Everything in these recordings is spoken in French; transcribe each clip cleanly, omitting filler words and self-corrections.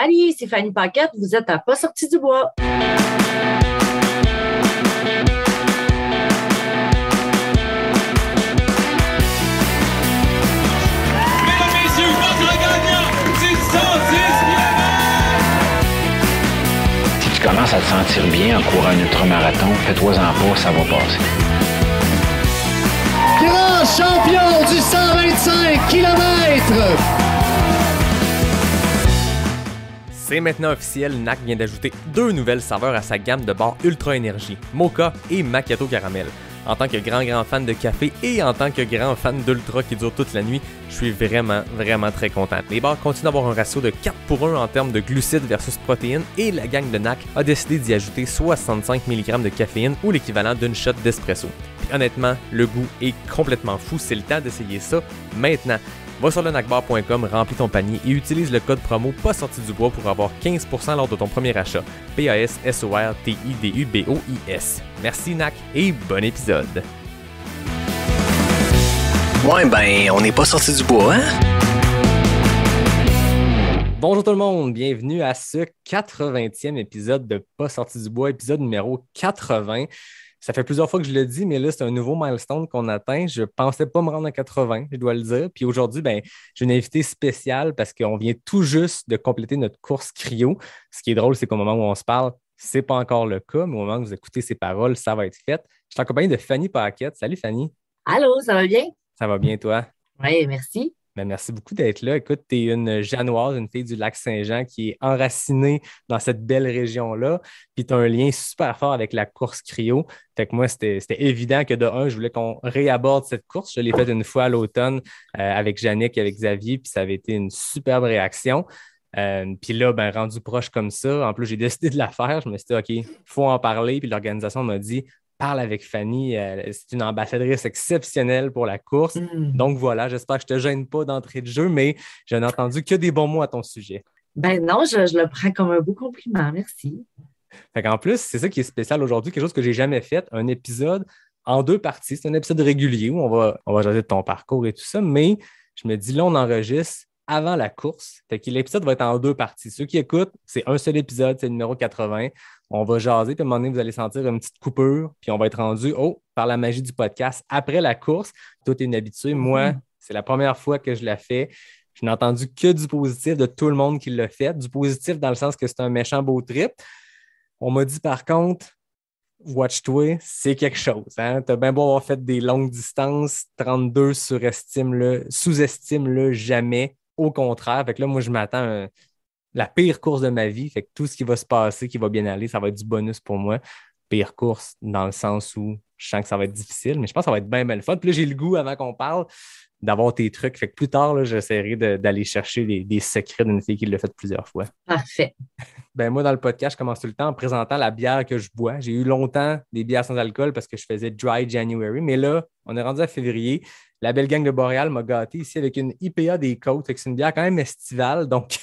Salut, c'est Fanny Paquette, vous êtes à Pas sorti du bois. Si tu commences à te sentir bien en courant un ultramarathon, fais-toi-en pas, ça va passer. Grand champion du 125 km! C'est maintenant officiel, NAC vient d'ajouter 2 nouvelles saveurs à sa gamme de bars Ultra Énergie, Mocha et Macchiato Caramel. En tant que grand fan de café et en tant que grand fan d'Ultra qui dure toute la nuit, je suis vraiment très content. Les bars continuent d'avoir un ratio de 4:1 en termes de glucides versus protéines et la gang de NAC a décidé d'y ajouter 65 mg de caféine ou l'équivalent d'une shot d'espresso. Puis honnêtement, le goût est complètement fou, c'est le temps d'essayer ça maintenant. Va sur le nacbar.com, remplis ton panier et utilise le code promo pas sorti du bois pour avoir 15% lors de ton premier achat. PASSORTIDUBOIS. Merci NAC et bon épisode. Ouais, ben, on n'est pas sorti du bois, hein? Bonjour tout le monde, bienvenue à ce 80e épisode de Pas sorti du bois, épisode numéro 80. Ça fait plusieurs fois que je le dis, mais là, c'est un nouveau milestone qu'on atteint. Je ne pensais pas me rendre à 80, je dois le dire. Puis aujourd'hui, j'ai une invitée spéciale parce qu'on vient tout juste de compléter notre course cryo. Ce qui est drôle, c'est qu'au moment où on se parle, ce n'est pas encore le cas, mais au moment où vous écoutez ces paroles, ça va être fait. Je suis en compagnie de Fanny Paquette. Salut Fanny. Allô, ça va bien? Ça va bien, toi? Oui, merci. Merci beaucoup d'être là. Écoute, tu es une Janoise, une fille du Lac-Saint-Jean qui est enracinée dans cette belle région-là. Puis tu as un lien super fort avec la course cryo. Fait que moi, c'était évident que de un, je voulais qu'on réaborde cette course. Je l'ai faite une fois à l'automne avec Jannick et avec Xavier, puis ça avait été une superbe réaction. Puis là, rendu proche comme ça, en plus, j'ai décidé de la faire. Je me suis dit, OK, il faut en parler. Puis l'organisation m'a dit, parle avec Fanny, c'est une ambassadrice exceptionnelle pour la course. Donc voilà, j'espère que je ne te gêne pas d'entrée de jeu, mais je n'ai entendu que des bons mots à ton sujet. Non, je le prends comme un beau compliment, merci. Fait qu'en plus, c'est ça qui est spécial aujourd'hui, quelque chose que je n'ai jamais fait, un épisode en 2 parties. C'est un épisode régulier où on va jaser de ton parcours et tout ça, mais je me dis là, on enregistre avant la course. Fait que l'épisode va être en 2 parties. Ceux qui écoutent, c'est un seul épisode, c'est le numéro 80. On va jaser, puis à un moment donné, vous allez sentir une petite coupure, puis on va être rendu, par la magie du podcast, après la course. Toi, tu es une habituée. Moi, c'est la première fois que je la fais. Je n'ai entendu que du positif de tout le monde qui l'a fait. Du positif dans le sens que c'est un méchant beau trip. On m'a dit, par contre, watch-toi, c'est quelque chose. Hein? Tu as bien beau avoir fait des longues distances, 32 sous-estime-le jamais. Au contraire. Fait que là, moi, je m'attends à la pire course de ma vie. Fait que tout ce qui va se passer, qui va bien aller, ça va être du bonus pour moi. Pire course dans le sens où je sens que ça va être difficile, mais je pense que ça va être bien le fun. Puis là, j'ai le goût, avant qu'on parle, d'avoir tes trucs. Fait que plus tard, là, j'essaierai d'aller chercher des secrets d'une fille qui l'a fait plusieurs fois. Parfait. Moi, dans le podcast, je commence tout le temps en présentant la bière que je bois. J'ai eu longtemps des bières sans alcool parce que je faisais Dry January, mais là, on est rendu à février. La belle gang de Boréal m'a gâté ici avec une IPA des Côtes. Fait que c'est une bière quand même estivale, donc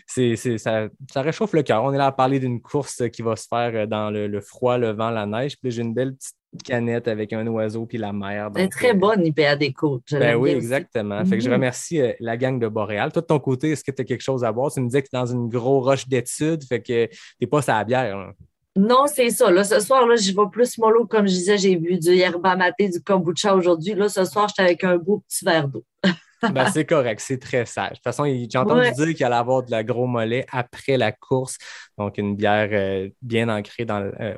ça réchauffe le cœur. On est là à parler d'une course qui va se faire dans le froid, le vent, la neige. Puis j'ai une belle petite canette avec un oiseau puis la mer. C'est très bonne, IPA des Côtes. Oui, exactement. Fait que je remercie la gang de Boréal. Toi, de ton côté, est-ce que tu as quelque chose à boire? Tu me disais que tu es dans une grosse roche d'études, fait que tu n'es pas sur la bière. Là. Non, c'est ça. Là, ce soir, là, j'y vais plus mollo. Comme je disais, j'ai bu du yerba maté, du kombucha aujourd'hui. Là, ce soir, j'étais avec un beau petit verre d'eau. C'est correct, c'est très sage. De toute façon, j'ai entendu dire qu'il allait avoir de la gros mollet après la course. Donc, une bière bien ancrée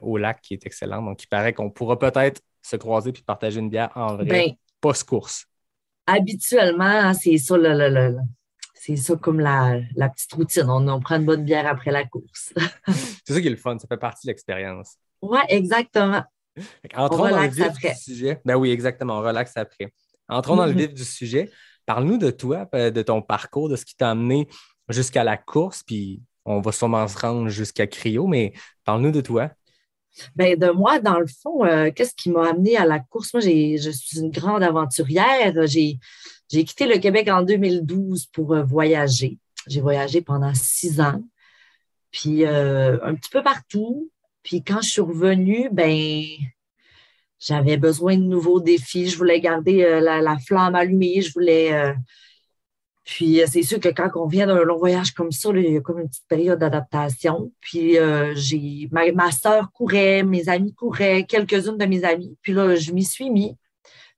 au lac qui est excellente. Donc, il paraît qu'on pourra peut-être se croiser puis partager une bière en vrai post-course. Habituellement, c'est ça, c'est ça comme la petite routine. On prend une bonne bière après la course. C'est ça qui est le fun, ça fait partie de l'expérience. Oui, exactement. Entrons dans le vif du sujet. Oui, exactement, on relaxe après. Entrons dans le vif du sujet. Parle-nous de toi, de ton parcours, de ce qui t'a amené jusqu'à la course, puis on va sûrement se rendre jusqu'à cryo, mais parle-nous de toi. De moi, dans le fond, qu'est-ce qui m'a amené à la course? Moi, je suis une grande aventurière. J'ai quitté le Québec en 2012 pour voyager. J'ai voyagé pendant 6 ans, puis un petit peu partout. Puis quand je suis revenue, j'avais besoin de nouveaux défis. Je voulais garder la flamme allumée. Je voulais Puis c'est sûr que quand on vient d'un long voyage comme ça, là, il y a comme une petite période d'adaptation. Puis j'ai ma sœur courait, mes amis couraient, quelques-unes de mes amis. Puis là, je m'y suis mis.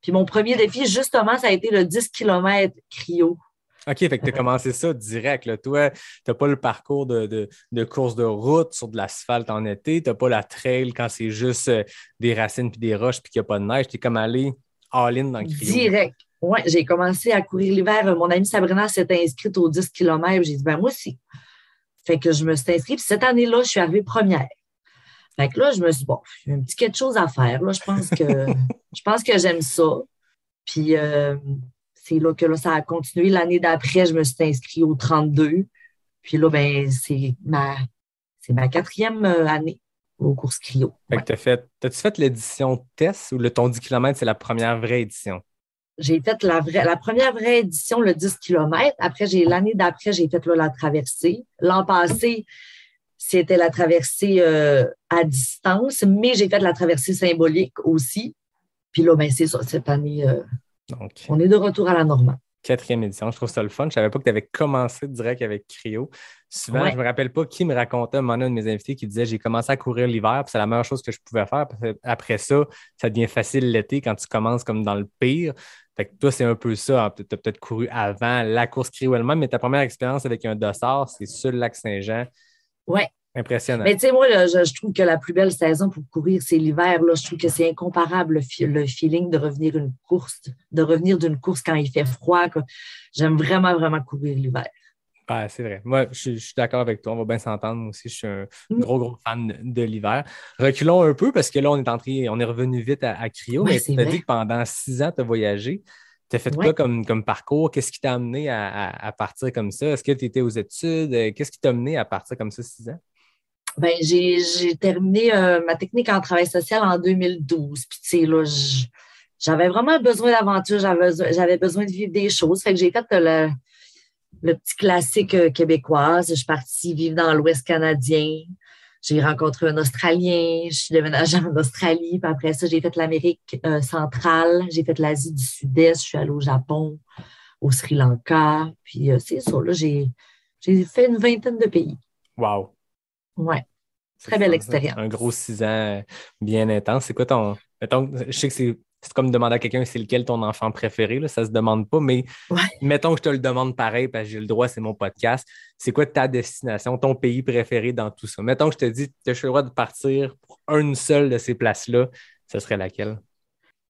Puis mon premier défi, justement, ça a été le 10 km cryo. OK, fait que tu as commencé ça direct. Là. Toi, tu n'as pas le parcours de course de route sur de l'asphalte en été. Tu n'as pas la trail quand c'est juste des racines puis des roches puis qu'il n'y a pas de neige. Tu es comme allé all-in dans le cryo. Direct. Oui, j'ai commencé à courir l'hiver. Mon amie Sabrina s'était inscrite aux 10 km. J'ai dit, ben moi aussi. Fait que je me suis inscrite. Puis cette année-là, je suis arrivée première. Fait que là, je me suis dit, bon, il y a un petit quelque chose à faire. Là, je pense que j'aime ça. Puis c'est là que là, ça a continué. L'année d'après, je me suis inscrite au 32. Puis là, ben, c'est ma 4e année aux courses cryo. Fait que t'as-tu fait l'édition test ou ton 10 km, c'est la première vraie édition? J'ai fait la première vraie édition, le 10 km. Après, l'année d'après, j'ai fait là, la traversée. L'an passé, c'était la traversée à distance, mais j'ai fait la traversée symbolique aussi. Puis là, ben, c'est ça, cette année, Donc, on est de retour à la normale. 4e édition, je trouve ça le fun. Je ne savais pas que tu avais commencé direct avec cryo. Souvent, je ne me rappelle pas qui me racontait, un moment donné, un de mes invités qui disait j'ai commencé à courir l'hiver, puis c'est la meilleure chose que je pouvais faire. Parce que après ça, ça devient facile l'été quand tu commences comme dans le pire. Fait que toi, c'est un peu ça. Tu as peut-être couru avant la course cryo elle-même, mais ta première expérience avec un dossard, c'est sur le lac Saint-Jean. Oui. Impressionnant. Mais tu sais, moi, là, je trouve que la plus belle saison pour courir, c'est l'hiver. Là. Je trouve que c'est incomparable le feeling de revenir d'une course quand il fait froid. Quoi. J'aime vraiment, vraiment courir l'hiver. Ben, c'est vrai. Moi, je suis d'accord avec toi. On va bien s'entendre. Moi aussi, je suis un gros fan de l'hiver. Reculons un peu parce que là, on est revenu vite à cryo. Ouais, mais tu as dit que pendant 6 ans, tu as voyagé. Tu as fait quoi comme parcours? Qu'est-ce qui t'a amené à partir comme ça? Est-ce que tu étais aux études? Qu'est-ce qui t'a amené à partir comme ça 6 ans? Ben, j'ai terminé ma technique en travail social en 2012. Puis, tu sais, là, j'avais vraiment besoin d'aventure. J'avais besoin de vivre des choses. Fait que j'ai fait le petit classique québécois. Je suis partie vivre dans l'Ouest canadien. J'ai rencontré un Australien. Je suis déménagée en Australie. Puis après ça, j'ai fait l'Amérique centrale. J'ai fait l'Asie du Sud-Est. Je suis allée au Japon, au Sri Lanka. Puis c'est ça, là, j'ai fait une 20aine de pays. Wow! Oui, très belle expérience. Un gros 6 ans bien intense. C'est quoi mettons, je sais que c'est comme demander à quelqu'un c'est lequel ton enfant préféré, là, ça se demande pas, mais mettons que je te le demande pareil parce que j'ai le droit, c'est mon podcast. C'est quoi ta destination, ton pays préféré dans tout ça? Mettons que je te dis que tu as le droit de partir pour une seule de ces places-là, ce serait laquelle?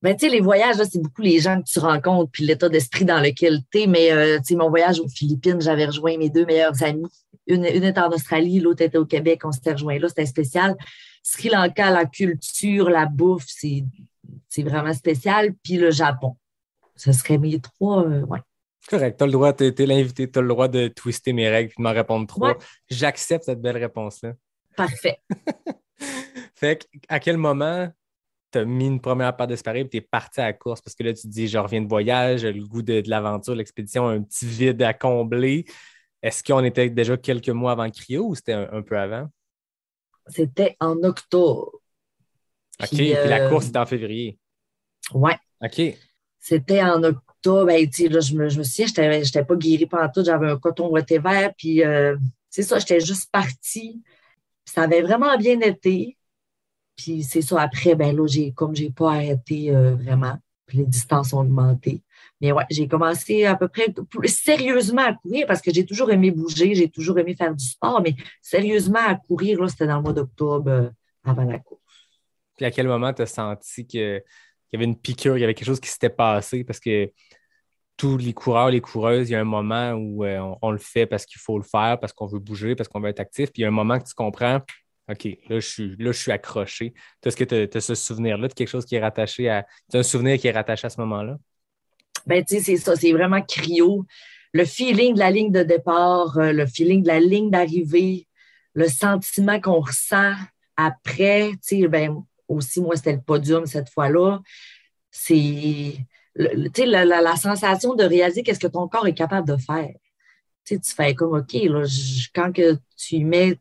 Ben, tu sais, les voyages, là, c'est beaucoup les gens que tu rencontres puis l'état d'esprit dans lequel tu es. Mais, tu sais, mon voyage aux Philippines, j'avais rejoint mes 2 meilleures amies. Une était en Australie, l'autre était au Québec. On s'était rejoints là, c'était spécial. Sri Lanka, la culture, la bouffe, c'est vraiment spécial. Puis le Japon. Ce serait mes 3, ouais. Correct, tu as le droit, tu es l'invité, tu as le droit de twister mes règles et de m'en répondre 3. Ouais. J'accepte cette belle réponse-là. Parfait. Fait à quel moment tu as mis une première paire d'espadrilles et tu es parti à la course? Parce que là, tu te dis, je reviens de voyage, le goût de l'aventure, l'expédition, un petit vide à combler. Est-ce qu'on était déjà quelques mois avant cryo ou c'était un peu avant? C'était en octobre. OK, puis la course était en février. Oui. OK. C'était en octobre. Ben, là, je me souviens, je n'étais pas guérie pantoute, j'avais un coton ouaté vert, puis c'est ça, j'étais juste partie. Puis ça avait vraiment bien été. Puis c'est ça, après, ben là, comme j'ai pas arrêté vraiment, puis les distances ont augmenté. Mais ouais, j'ai commencé à peu près plus sérieusement à courir parce que j'ai toujours aimé bouger, j'ai toujours aimé faire du sport, mais sérieusement à courir, là, c'était dans le mois d'octobre avant la course. Puis à quel moment tu as senti qu'il y avait une piqûre, il y avait quelque chose qui s'était passé? Parce que tous les coureurs, les coureuses, il y a un moment où on le fait parce qu'il faut le faire, parce qu'on veut bouger, parce qu'on veut être actif. Puis il y a un moment que tu comprends, OK, là, je suis accroché. Est-ce que tu as ce souvenir-là de quelque chose qui est rattaché à... Tu as un souvenir qui est rattaché à ce moment-là? Ben, tu sais, c'est ça, c'est vraiment cryo. Le feeling de la ligne de départ, le feeling de la ligne d'arrivée, le sentiment qu'on ressent après, tu sais, ben, aussi, moi, c'était le podium cette fois-là. C'est, tu sais, la sensation de réaliser qu'est-ce que ton corps est capable de faire. Tu sais, tu fais comme, OK, là, quand que tu mets,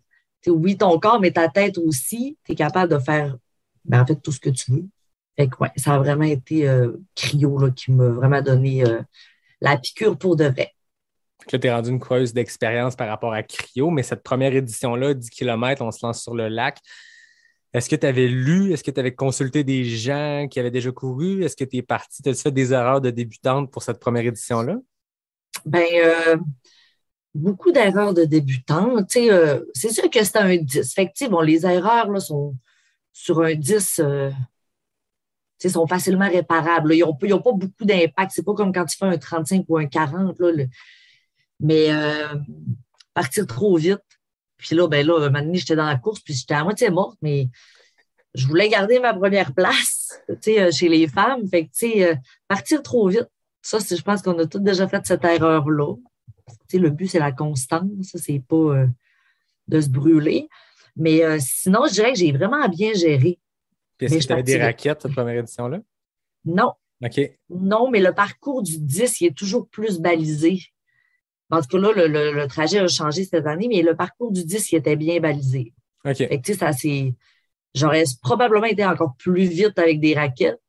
oui, ton corps, mais ta tête aussi, tu es capable de faire, ben, en fait, tout ce que tu veux. Fait que, ouais, ça a vraiment été cryo là, qui m'a vraiment donné la piqûre pour de vrai. Là, tu es rendu une coureuse d'expérience par rapport à cryo, mais cette première édition-là, 10 km, on se lance sur le lac. Est-ce que tu avais lu, est-ce que tu avais consulté des gens qui avaient déjà couru? Est-ce que tu es parti, tu as fait des erreurs de débutante pour cette première édition-là? Beaucoup d'erreurs de débutante. C'est sûr que c'était un 10. Fait que, bon, les erreurs là, sont sur un 10, sont facilement réparables. Là. Ils n'ont pas beaucoup d'impact. C'est pas comme quand tu fais un 35 ou un 40. Là, mais partir trop vite. Puis là, un moment donné, j'étais dans la course, puis j'étais à moitié morte, mais je voulais garder ma première place chez les femmes. Fait que, partir trop vite, ça, je pense qu'on a tous déjà fait cette erreur-là. Le but, c'est la constance. Ça, c'est pas de se brûler. Mais sinon, je dirais que j'ai vraiment bien géré. Puis est-ce que tu avais des raquettes cette première édition-là? Non. OK. Non, mais le parcours du 10, il est toujours plus balisé. En tout cas, là, le trajet a changé cette année, mais le parcours du 10, il était bien balisé. OK. Fait que, j'aurais probablement été encore plus vite avec des raquettes,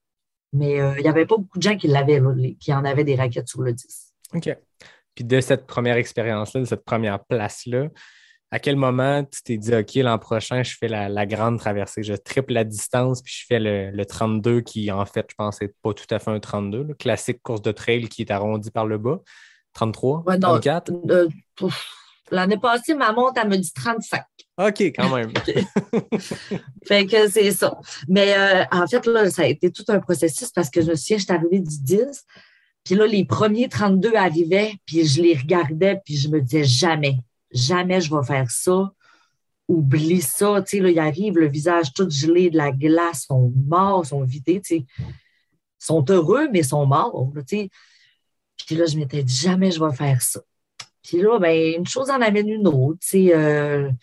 mais il n'y avait pas beaucoup de gens qui l'avaient, là, qui en avaient des raquettes sur le 10. OK. Puis de cette première expérience-là, de cette première place-là, à quel moment tu t'es dit, OK, l'an prochain, je fais la grande traversée, je triple la distance, puis je fais le 32 qui, en fait, je pense, n'est pas tout à fait un 32, le classique course de trail qui est arrondi par le bas. 33? Ouais, 34? L'année passée, ma montre, elle me dit 35. OK, quand même. Fait que c'est ça. Mais en fait, là, ça a été tout un processus parce que je me souviens, j'étais arrivée du 10, puis là, les premiers 32 arrivaient, puis je les regardais, puis je me disais jamais je vais faire ça. Oublie ça. Tu sais, là, ils arrivent, le visage tout gelé, de la glace, sont morts, sont vidés, tu sais. Ils sont heureux, mais ils sont morts, tu sais. Puis là, je m'étais dit, jamais je vais faire ça. Puis là, une chose en amène une autre. Tu sais,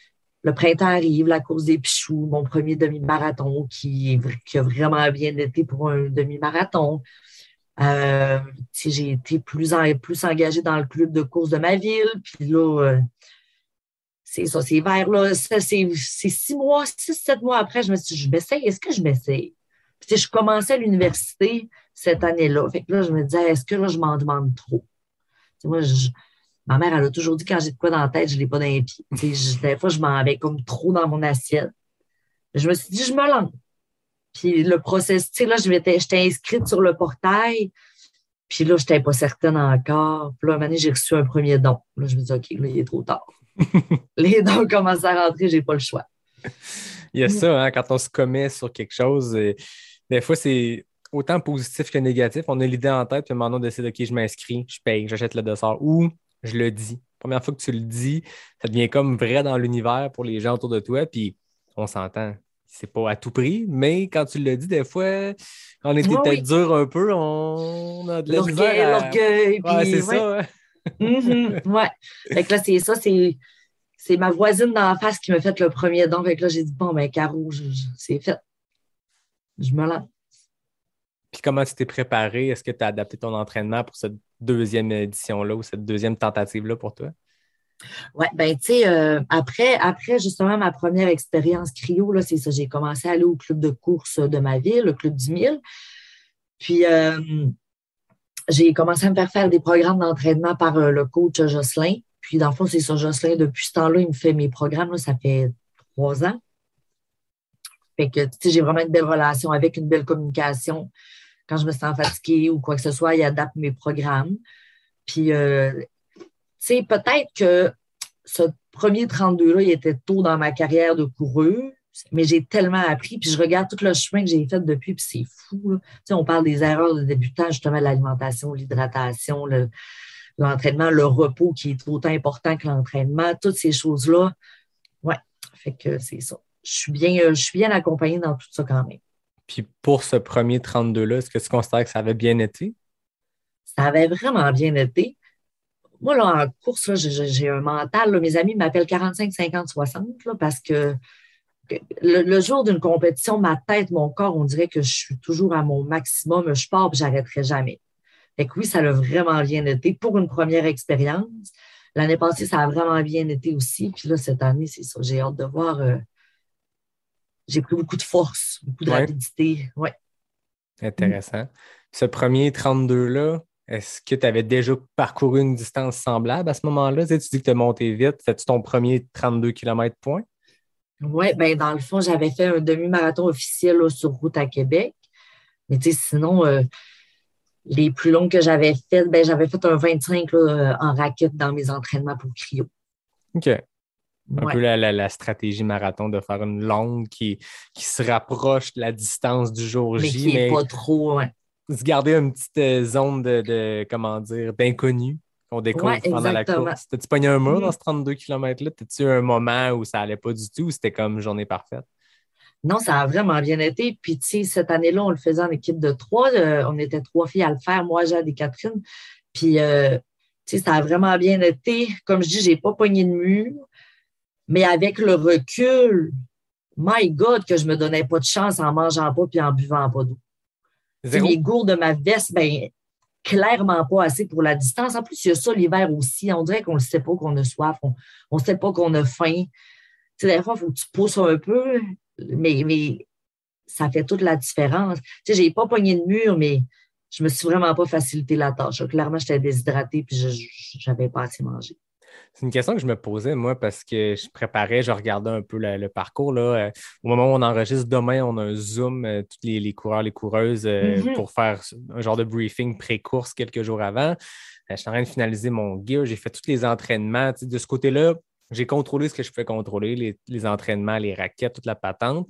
le printemps arrive, la course des Pichoux, mon premier demi-marathon qui a vraiment bien été pour un demi-marathon. J'ai été plus engagée dans le club de course de ma ville. Puis là, c'est ça, c'est vers là, c'est 6 mois, 6-7 mois après, je me suis dit, est-ce que je m'essaye? Puis je commençais à l'université cette année-là. Fait que là, je me disais, est-ce que là, je m'en demande trop? Moi, ma mère, elle a toujours dit, quand j'ai de quoi dans la tête, je ne l'ai pas dans les pieds. Des fois, je m'en vais comme trop dans mon assiette. Je me suis dit, je me lance. Puis le process, là, j'étais inscrite sur le portail. Puis là, je n'étais pas certaine encore. Puis là, un moment donné, j'ai reçu un premier don. Là, je me dis, OK, là, il est trop tard. Les dons commencent à rentrer, j'ai pas le choix. Il y a ça, hein, quand on se commet sur quelque chose, des fois, c'est autant positif que négatif. On a l'idée en tête, puis maintenant, on décide, OK, je m'inscris, je paye, j'achète le dessert, ou je le dis. Première fois que tu le dis, ça devient comme vrai dans l'univers pour les gens autour de toi, puis on s'entend. C'est pas à tout prix, mais quand tu le dis, des fois, quand on était peut-être dur un peu, on a de la misère à... L'orgueil, ouais, c'est ça, hein? Ouais. Fait que là, c'est ça, c'est ma voisine d'en face qui m'a fait le premier don. Fait que là, j'ai dit, bon, Caro, c'est fait. Je me lance. Puis comment tu t'es préparé? Est-ce que tu as adapté ton entraînement pour cette deuxième édition-là ou cette deuxième tentative-là pour toi? Oui, après justement ma première expérience cryo, là, c'est ça, j'ai commencé à aller au club de course de ma ville, le club du 1000. Puis j'ai commencé à me faire des programmes d'entraînement par le coach Jocelyn. Puis dans le fond, c'est ça, Jocelyn, depuis ce temps-là, il me fait mes programmes, là, ça fait 3 ans. Fait que, j'ai vraiment une belle relation avec, une belle communication. Quand je me sens fatiguée ou quoi que ce soit, il adapte mes programmes. Puis, peut-être que ce premier 32-là, il était tôt dans ma carrière de coureuse, mais j'ai tellement appris. Puis, je regarde tout le chemin que j'ai fait depuis, puis c'est fou. On parle des erreurs de débutants, justement, l'alimentation, l'hydratation, l'entraînement, le repos qui est autant important que l'entraînement, toutes ces choses-là. Ouais, fait que c'est ça. Je suis bien accompagnée dans tout ça quand même. Puis pour ce premier 32-là, est-ce que tu considères que ça avait bien été? Ça avait vraiment bien été. Moi, là, en course, là, j'ai un mental. Là, mes amis m'appellent 45, 50, 60 là, parce que le jour d'une compétition, ma tête, mon corps, on dirait que je suis toujours à mon maximum. Je pars et je n'arrêterai jamais. Fait que oui, ça a vraiment bien été pour une première expérience. L'année passée, ça a vraiment bien été aussi. Puis là, cette année, c'est ça. J'ai hâte de voir. J'ai pris beaucoup de force, beaucoup de rapidité. Ouais. Intéressant. Ce premier 32-là, Est-ce que tu avais déjà parcouru une distance semblable à ce moment-là? Tu sais, tu dis que tu as monté vite. Fais-tu ton premier 32 km point? Oui, ben dans le fond, j'avais fait un demi-marathon officiel là, sur route à Québec. Mais tu sais, sinon, les plus longues que j'avais faites, ben j'avais fait un 25 là, en raquette dans mes entraînements pour cryo. OK. Un Ouais. peu la stratégie marathon de faire une longue qui se rapproche de la distance du jour Mais J, qui n'est mais pas trop. Ouais, se garder une petite zone comment dire, d'inconnu qu'on ouais, découvre pendant la exactement. course. T'as-tu pogné un mur dans Mhm. ce 32 km-là? T'as-tu eu un moment où ça allait pas du tout ou c'était comme une journée parfaite? Non, ça a vraiment bien été. Puis, tu sais, cette année-là, on le faisait en équipe de trois. On était trois filles à le faire, moi, Jade et Catherine. Puis, tu sais, ça a vraiment bien été. Comme je dis, j'ai pas pogné de mur, mais avec le recul, my God, que je me donnais pas de chance en mangeant pas puis en buvant pas d'eau. Tu sais, les Zéro? gourdes de ma veste, ben clairement pas assez pour la distance. En plus, il y a ça l'hiver aussi. On dirait qu'on ne sait pas qu'on a soif. On ne sait pas qu'on a faim. Tu sais, des fois, il faut que tu pousses un peu, mais ça fait toute la différence. Tu sais, j'ai pas pogné de mur, mais je me suis vraiment pas facilité la tâche. Clairement, j'étais déshydratée puis je n'avais pas assez mangé. C'est une question que je me posais, moi, parce que je préparais, je regardais un peu le parcours. Là. Au moment où on enregistre, demain, on a un Zoom, tous les coureurs, les coureuses, Mhm. pour faire un genre de briefing pré-course quelques jours avant. Je suis en train de finaliser mon gear, j'ai fait tous les entraînements. Tu sais, de ce côté-là, j'ai contrôlé ce que je pouvais contrôler, les entraînements, les raquettes, toute la patente.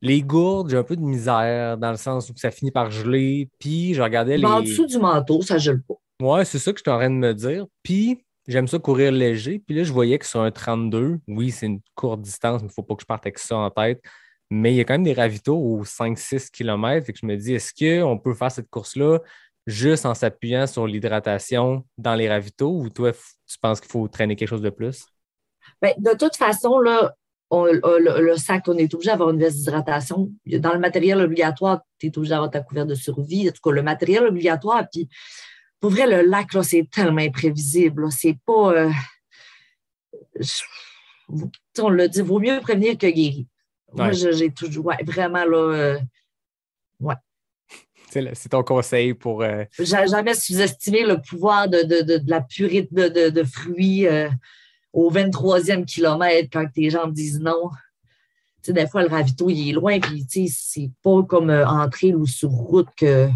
Les gourdes, j'ai un peu de misère dans le sens où ça finit par geler. Puis je regardais Ben, en les. dessous du manteau, ça gèle pas. Ouais, c'est ça que je suis en train de me dire. Puis, j'aime ça courir léger. Puis là, je voyais que sur un 32, oui, c'est une courte distance, mais il ne faut pas que je parte avec ça en tête. Mais il y a quand même des ravitaux aux 5-6 km. Et que je me dis, est-ce qu'on peut faire cette course-là juste en s'appuyant sur l'hydratation dans les ravitaux ou toi, tu penses qu'il faut traîner quelque chose de plus? Ben, de toute façon, là, le sac, on est obligé d'avoir une veste d'hydratation. Dans le matériel obligatoire, tu es obligé d'avoir ta couverte de survie. En tout cas, le matériel obligatoire. Puis, pour vrai, le lac, là, c'est tellement imprévisible. Là. C'est pas. On l'a dit, vaut mieux prévenir que guérir. Moi, Ouais. j'ai toujours. Ouais, vraiment, là. Ouais. C'est ton conseil pour. J'ai jamais sous-estimé le pouvoir de la purée de fruits au 23e kilomètre quand tes jambes disent non. Tu sais, des fois, le ravito, il est loin, puis tu sais, c'est pas comme en trail ou sur route que.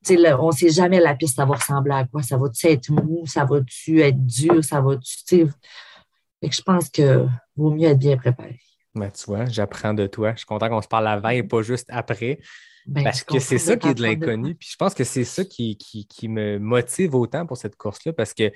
Tu sais, on ne sait jamais la piste, ça va ressembler à quoi. Ça va-tu être mou? Ça va-tu être dur? Ça va-tu. Tu sais. Fait que je pense que vaut mieux être bien préparé. Ben, tu vois, j'apprends de toi. Je suis content qu'on se parle avant et pas juste après. Ben, je Parce suis que c'est contente de ça qui est de t'apprendre de quoi. l'inconnu. Puis je pense que c'est ça qui me motive autant pour cette course-là. Parce que,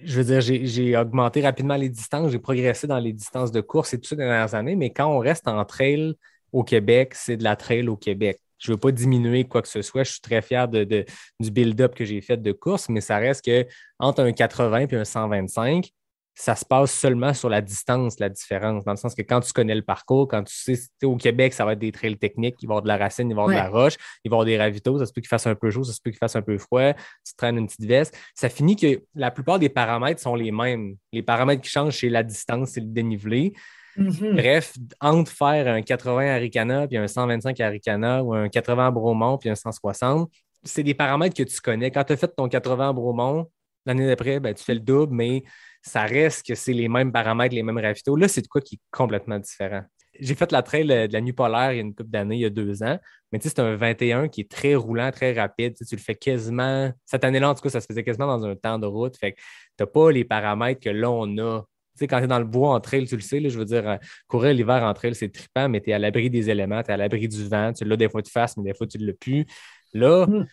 je veux dire, j'ai augmenté rapidement les distances, j'ai progressé dans les distances de course et tout ça dans les dernières années. Mais quand on reste en trail au Québec, c'est de la trail au Québec. Je ne veux pas diminuer quoi que ce soit. Je suis très fier du build-up que j'ai fait de course, mais ça reste que entre un 80 et un 125, ça se passe seulement sur la distance, la différence. Dans le sens que quand tu connais le parcours, quand tu sais, au Québec, ça va être des trails techniques, il va y avoir de la racine, il va y avoir de Ouais. la roche, il va y avoir des ravitaux, ça se peut qu'il fasse un peu chaud, ça se peut qu'il fasse un peu froid, tu te traînes une petite veste. Ça finit que la plupart des paramètres sont les mêmes. Les paramètres qui changent, c'est la distance, c'est le dénivelé. Mhm. Bref, entre faire un 80 à Ricana puis un 125 à Ricana ou un 80 à Bromont puis un 160, c'est des paramètres que tu connais. Quand tu as fait ton 80 à Bromont, l'année d'après, ben, tu fais le double, mais ça reste que c'est les mêmes paramètres, les mêmes ravitaux. Là, c'est de quoi qui est complètement différent. J'ai fait la trail de la Nuit Polaire il y a une couple d'années, il y a 2 ans. Mais tu sais, c'est un 21 qui est très roulant, très rapide. Tu le fais quasiment. Cette année-là, en tout cas, ça se faisait quasiment dans un temps de route. Fait que tu n'as pas les paramètres que là, on a. Tu sais, quand tu es dans le bois en trail, tu le sais, là, je veux dire, courir l'hiver en trail, c'est trippant, mais tu es à l'abri des éléments, tu es à l'abri du vent. Tu l'as des fois de face, mais des fois, tu ne l'as plus. Là, Mhm.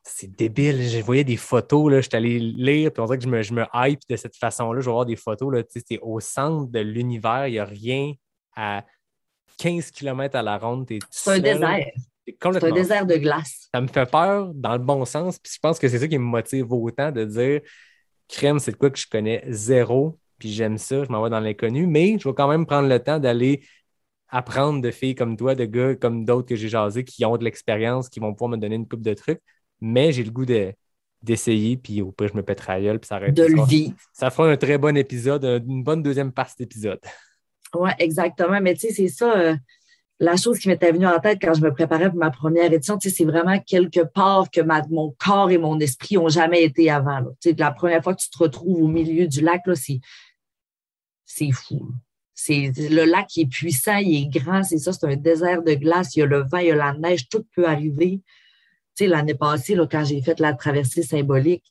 c'est débile. Je voyais des photos, là, j'étais allé lire, puis on dirait que je me hype de cette façon-là. Je vais voir des photos, là, tu sais, c'est au centre de l'univers, il n'y a rien à 15 km à la ronde, tu es C'est un seul. désert. C'est C'est un complètement fou. désert de glace. Ça me fait peur dans le bon sens, puis je pense que c'est ça qui me motive autant de dire crème, c'est de quoi que je connais zéro, puis j'aime ça, je m'en vais dans l'inconnu, mais je vais quand même prendre le temps d'aller apprendre de filles comme toi, de gars comme d'autres que j'ai jasés qui ont de l'expérience, qui vont pouvoir me donner une coupe de trucs. Mais j'ai le goût d'essayer, puis au pire, je me pèterai la gueule, puis ça arrête. De le vivre. Ça fera un très bon épisode, une bonne deuxième partie d'épisode. Oui, exactement. Mais tu sais, c'est ça. la chose qui m'était venue en tête quand je me préparais pour ma première édition, tu sais, c'est vraiment quelque part que mon corps et mon esprit n'ont jamais été avant. Là. Tu sais, la première fois que tu te retrouves au milieu du lac, là, c'est fou. Là. Le lac qui est puissant, il est grand, c'est ça, c'est un désert de glace, il y a le vent, il y a la neige, tout peut arriver. Tu sais, l'année passée, là, quand j'ai fait la traversée symbolique,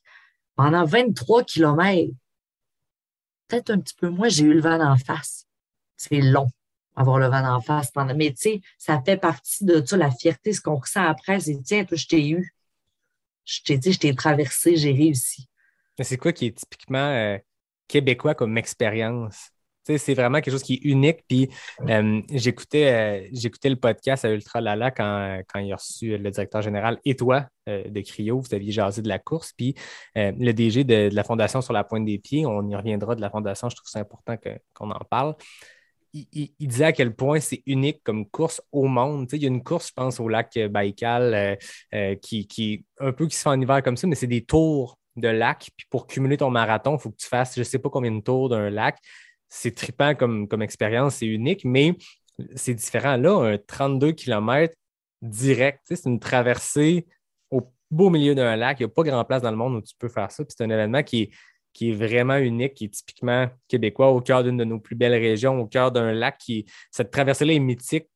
pendant 23 kilomètres, peut-être un petit peu moins, j'ai eu le vent d'en face. C'est long. Avoir le vent d'en face. Mais tu sais, ça fait partie de ça, la fierté, ce qu'on ressent après, c'est tiens, toi, je t'ai eu. Je t'ai traversé, j'ai réussi. Mais c'est quoi qui est typiquement québécois comme expérience? Tu sais, c'est vraiment quelque chose qui est unique. Puis j'écoutais le podcast à Ultra Lala quand il a reçu le directeur général et toi de Cryo. Vous aviez jasé de la course. Puis le DG de la Fondation Sur la Pointe des Pieds, on y reviendra de la Fondation, je trouve ça important qu'on en parle. Il disait à quel point c'est unique comme course au monde. Tu sais, il y a une course, je pense, au lac Baïkal qui un peu qui se fait en hiver comme ça, mais c'est des tours de lac. Puis pour cumuler ton marathon, il faut que tu fasses je ne sais pas combien de tours d'un lac. C'est trippant comme expérience, c'est unique, mais c'est différent. Là, un 32 km direct, tu sais, c'est une traversée au beau milieu d'un lac. Il n'y a pas grand place dans le monde où tu peux faire ça. Puis c'est un événement qui est vraiment unique, qui est typiquement québécois, au cœur d'une de nos plus belles régions, au cœur d'un lac cette traversée-là est mythique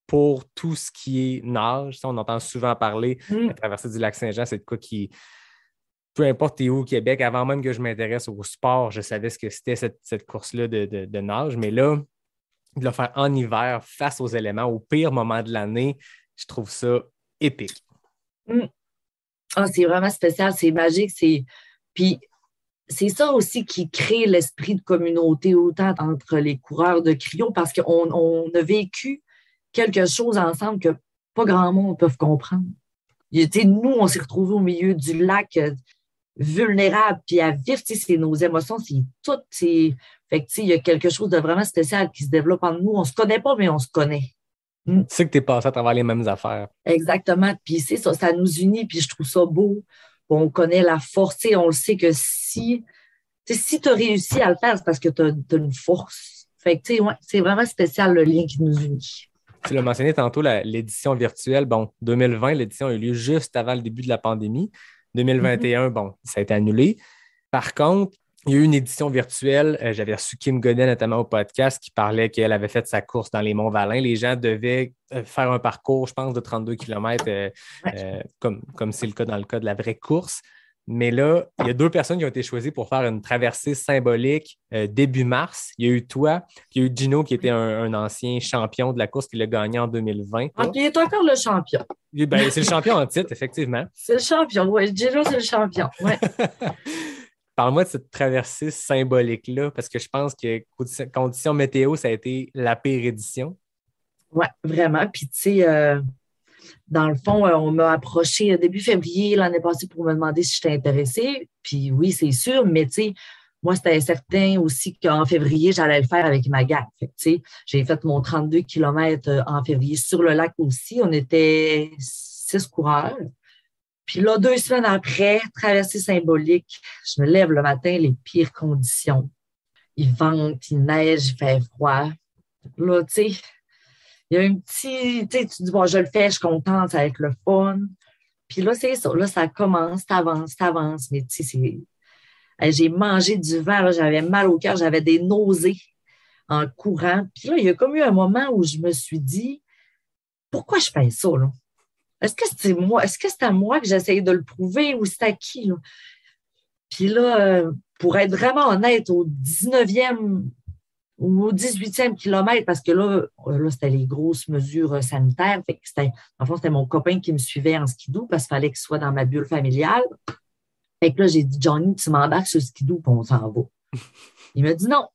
pour tout ce qui est nage. Ça, on entend souvent parler. La traversée du lac Saint-Jean, c'est de quoi qui, peu importe où au Québec, avant même que je m'intéresse au sport, je savais ce que c'était cette course-là de nage. Mais là, de le faire en hiver, face aux éléments, au pire moment de l'année, je trouve ça épique. C'est vraiment spécial, c'est magique. Puis, c'est ça aussi qui crée l'esprit de communauté autant entre les coureurs de Cryo parce qu'on a vécu quelque chose ensemble que pas grand monde peut comprendre. Nous, on s'est retrouvés au milieu du lac vulnérable puis à vivre, c'est nos émotions, c'est tout. Fait que, il y a quelque chose de vraiment spécial qui se développe en nous. On se connaît pas, mais on se connaît. Tu sais que tu es passé à travers les mêmes affaires. Exactement. Puis c'est ça nous unit, puis je trouve ça beau. On connaît la force. On le sait que si tu as réussi à le faire, c'est parce que tu as une force. Fait que, c'est vraiment spécial le lien qui nous unit. Tu l'as mentionné tantôt, l'édition virtuelle. Bon, 2020, l'édition a eu lieu juste avant le début de la pandémie. 2021, bon, ça a été annulé. Par contre, il y a eu une édition virtuelle. J'avais reçu Kim Godet, notamment au podcast, qui parlait qu'elle avait fait sa course dans les Monts-Valin. Les gens devaient faire un parcours, je pense, de 32 km, comme c'est le cas dans le cas de la vraie course. Mais là, il y a 2 personnes qui ont été choisies pour faire une traversée symbolique début mars. Il y a eu toi, il y a eu Gino, qui était un ancien champion de la course, qui l'a gagné en 2020. Puis il est encore le champion. Ben, c'est le champion en titre, effectivement. C'est le champion, oui. Gino, c'est le champion, oui. Parle-moi de cette traversée symbolique-là, parce que je pense que conditions météo, ça a été la pire édition. Oui, vraiment. Puis, tu sais, dans le fond, on m'a approché début février l'année passée pour me demander si j'étais intéressée. Puis oui, c'est sûr, mais tu sais, moi, c'était certain aussi qu'en février, j'allais le faire avec ma gang. Fait que, tu sais, j'ai fait mon 32 km en février sur le lac aussi. On était 6 coureurs. Puis là, 2 semaines après, traversée symbolique, je me lève le matin, les pires conditions. Il vente, il neige, il fait froid. Là, tu sais, il y a un petit, tu sais, tu dis, bon, je le fais, je suis contente, ça va être le fun. Puis là, c'est ça, là, ça commence, t'avances, mais tu sais, j'ai mangé du vent, là, j'avais mal au cœur, j'avais des nausées en courant. Puis là, il y a comme eu un moment où je me suis dit, pourquoi je fais ça, là? Est-ce que c'est moi? Est-ce que c'est à moi que j'essayais de le prouver ou c'est à qui, là? Puis là, pour être vraiment honnête, au 19e ou au 18e kilomètre, parce que là c'était les grosses mesures sanitaires. Fait que en fait, c'était mon copain qui me suivait en skidoo parce qu'il fallait qu'il soit dans ma bulle familiale. Fait que là, j'ai dit, Johnny, tu m'embarques sur le skidoo puis on s'en va. Il m'a dit non.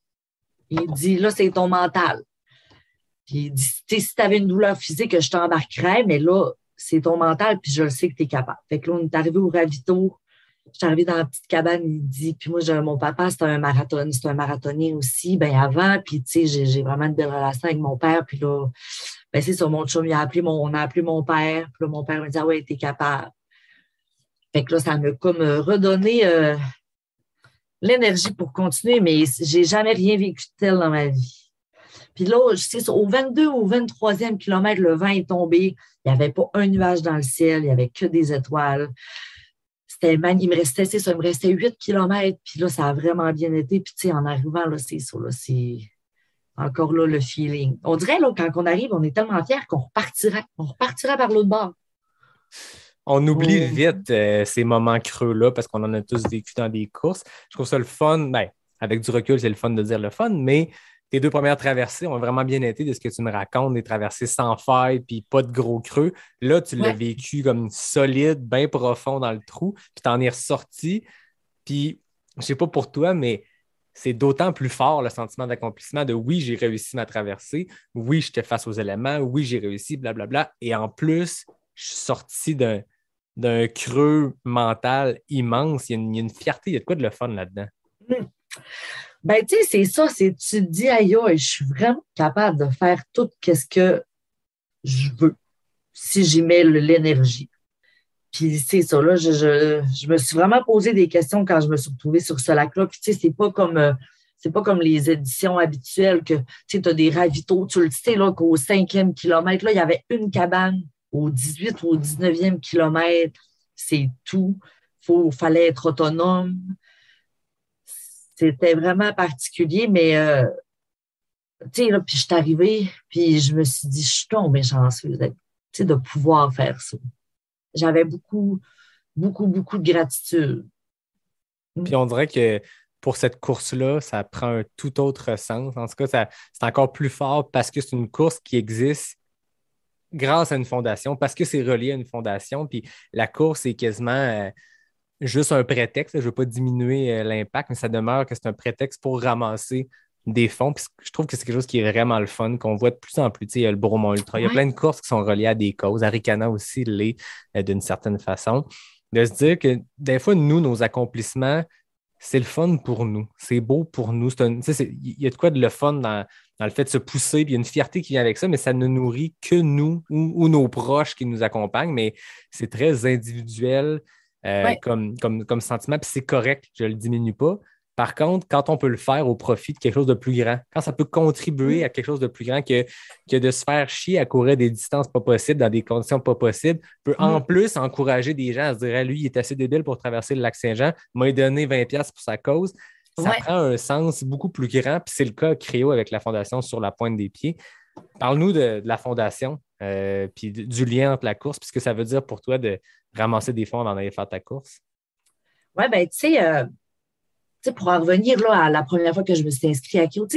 Il dit, là, c'est ton mental. Puis il dit, si tu avais une douleur physique, je t'embarquerais, mais là, c'est ton mental, puis je le sais que tu es capable. Fait que là, on est arrivé au ravito. Je suis arrivée dans la petite cabane, il dit, puis moi, mon papa, c'est un marathonien aussi, ben avant, puis tu sais, j'ai vraiment une belle relation avec mon père, puis là, ben c'est ça, mon chum, on a appelé mon père, puis là, mon père me dit, ah ouais, t'es capable. Fait que là, ça m'a comme redonné l'énergie pour continuer, mais j'ai jamais rien vécu de tel dans ma vie. Puis là, c'est ça, au 22 ou au 23e kilomètre, le vent est tombé. Il n'y avait pas un nuage dans le ciel, il n'y avait que des étoiles. C'était il me restait, c'est ça, il me restait 8 kilomètres. Puis là, ça a vraiment bien été. Puis tu sais, en arrivant, là, c'est ça, là, c'est encore là le feeling. On dirait, là, quand on arrive, on est tellement fiers qu'on repartira. On repartira par l'autre bord. On oublie vite ces moments creux-là parce qu'on en a tous vécu dans des courses. Je trouve ça le fun. Ben, avec du recul, c'est le fun de dire le fun, mais tes 2 premières traversées ont vraiment bien été de ce que tu me racontes, des traversées sans faille puis pas de gros creux. Là, tu l'as vécu comme solide, bien profond dans le trou, puis tu en es ressorti. Puis, je sais pas pour toi, mais c'est d'autant plus fort le sentiment d'accomplissement de oui, j'ai réussi ma traversée, oui, j'étais face aux éléments, oui, j'ai réussi, blablabla. Et en plus, je suis sorti d'un creux mental immense. Il y a une fierté, il y a de quoi de le fun là-dedans. Ben, tu sais, c'est ça, tu te dis, aïe, je suis vraiment capable de faire tout ce que je veux si j'y mets l'énergie. Puis c'est ça, là, je me suis vraiment posé des questions quand je me suis retrouvée sur ce lac-là. Puis tu sais, c'est pas comme les éditions habituelles que tu as des ravitaux. Tu le sais, là, qu'au 5e kilomètre, là, il y avait une cabane au 18 ou au 19e kilomètre. C'est tout. Fallait être autonome. C'était vraiment particulier, mais tu sais, là, puis je suis arrivée, puis je me suis dit, je suis tombée chanceuse de pouvoir faire ça. J'avais beaucoup, beaucoup, beaucoup de gratitude. Puis on dirait que pour cette course-là, ça prend un tout autre sens. En tout cas, c'est encore plus fort parce que c'est une course qui existe grâce à une fondation, parce que c'est relié à une fondation. Puis la course est quasiment juste un prétexte. Je ne veux pas diminuer l'impact, mais ça demeure que c'est un prétexte pour ramasser des fonds. Puis je trouve que c'est quelque chose qui est vraiment le fun, qu'on voit de plus en plus. Tu sais, il y a le Bromont Ultra. Il y a plein de courses qui sont reliées à des causes. Arikana aussi l'est d'une certaine façon. De se dire que des fois, nous, nos accomplissements, c'est le fun pour nous. C'est beau pour nous. Il y a de quoi de le fun dans le fait de se pousser, puis il y a une fierté qui vient avec ça, mais ça ne nourrit que nous ou nos proches qui nous accompagnent. Mais c'est très individuel comme sentiment, puis c'est correct, je ne le diminue pas. Par contre, quand on peut le faire au profit de quelque chose de plus grand, quand ça peut contribuer à quelque chose de plus grand que de se faire chier à courir des distances pas possibles, dans des conditions pas possibles, peut en plus encourager des gens à se dire lui, il est assez débile pour traverser le lac Saint-Jean, m'a donné 20$ pour sa cause. Ça prend un sens beaucoup plus grand, puis c'est le cas Créo avec la Fondation Sur la Pointe des Pieds. Parle-nous de la Fondation, puis du lien entre la course, puis ce que ça veut dire pour toi de ramasser des fonds avant d'aller faire ta course. Oui, bien, tu sais, pour en revenir là, à la première fois que je me suis inscrite à Kyo,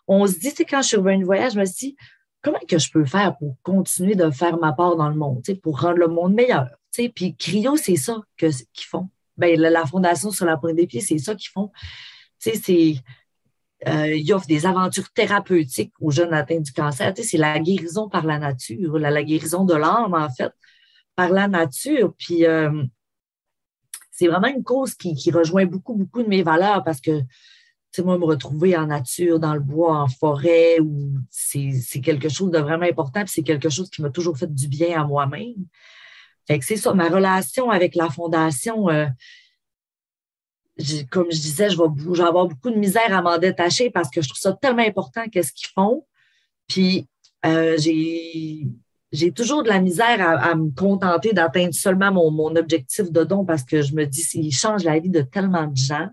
on se dit, quand je suis revenue de voyage, je me suis dit, comment que je peux faire pour continuer de faire ma part dans le monde, pour rendre le monde meilleur? Puis Cryo, c'est ça qu'ils font. Ben, la Fondation Sur la Pointe des Pieds, c'est ça qu'ils font. Ils offrent des aventures thérapeutiques aux jeunes atteints du cancer. C'est la guérison par la nature, la guérison de l'âme, en fait, par la nature. Puis c'est vraiment une cause qui rejoint beaucoup, beaucoup de mes valeurs parce que, moi, me retrouver en nature, dans le bois, en forêt, c'est quelque chose de vraiment important, puis c'est quelque chose qui m'a toujours fait du bien à moi-même. Fait que c'est ça, ma relation avec la Fondation, comme je disais, je vais avoir beaucoup de misère à m'en détacher parce que je trouve ça tellement important qu'est-ce qu'ils font. Puis, j'ai toujours de la misère à me contenter d'atteindre seulement mon objectif de don parce que je me dis, il change la vie de tellement de gens,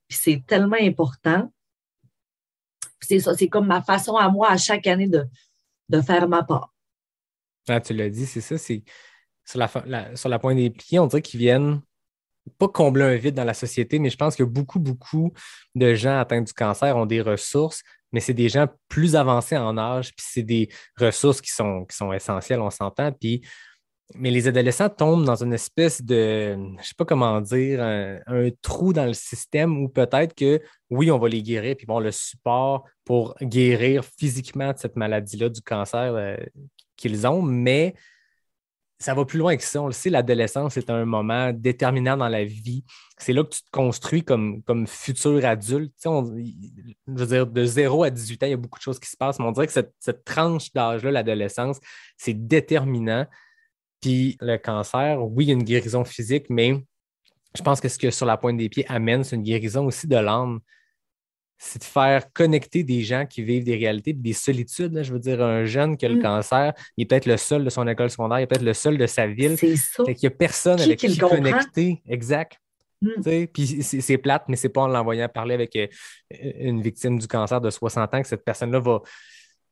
puis c'est tellement important. Puis c'est ça, c'est comme ma façon à moi à chaque année de faire ma part. Ah, tu l'as dit, c'est ça, c'est sur la pointe des pieds, on dirait qu'ils viennent pas combler un vide dans la société, mais je pense que beaucoup, beaucoup de gens atteints du cancer ont des ressources, mais c'est des gens plus avancés en âge, puis c'est des ressources qui sont essentielles, on s'entend. Mais les adolescents tombent dans une espèce de, je ne sais pas comment dire, un trou dans le système où peut-être que, oui, on va les guérir, puis bon, le support pour guérir physiquement de cette maladie-là, du cancer qu'ils ont, mais ça va plus loin que ça. On le sait, l'adolescence est un moment déterminant dans la vie. C'est là que tu te construis comme futur adulte. Je veux dire, de 0 à 18 ans, il y a beaucoup de choses qui se passent, mais on dirait que cette tranche d'âge-là, l'adolescence, c'est déterminant. Puis le cancer, oui, il y a une guérison physique, mais je pense que ce que Sur la Pointe des Pieds amène, c'est une guérison aussi de l'âme. c'est de faire connecter des gens qui vivent des réalités, des solitudes. Là. Je veux dire, un jeune qui a le cancer, il est peut-être le seul de son école secondaire, il est peut-être le seul de sa ville. C'est ça. Fait qu'il n'y a personne avec qui le comprend? connecter. Exact. Puis c'est plate, mais c'est pas en l'envoyant parler avec une victime du cancer de 60 ans que cette personne-là va.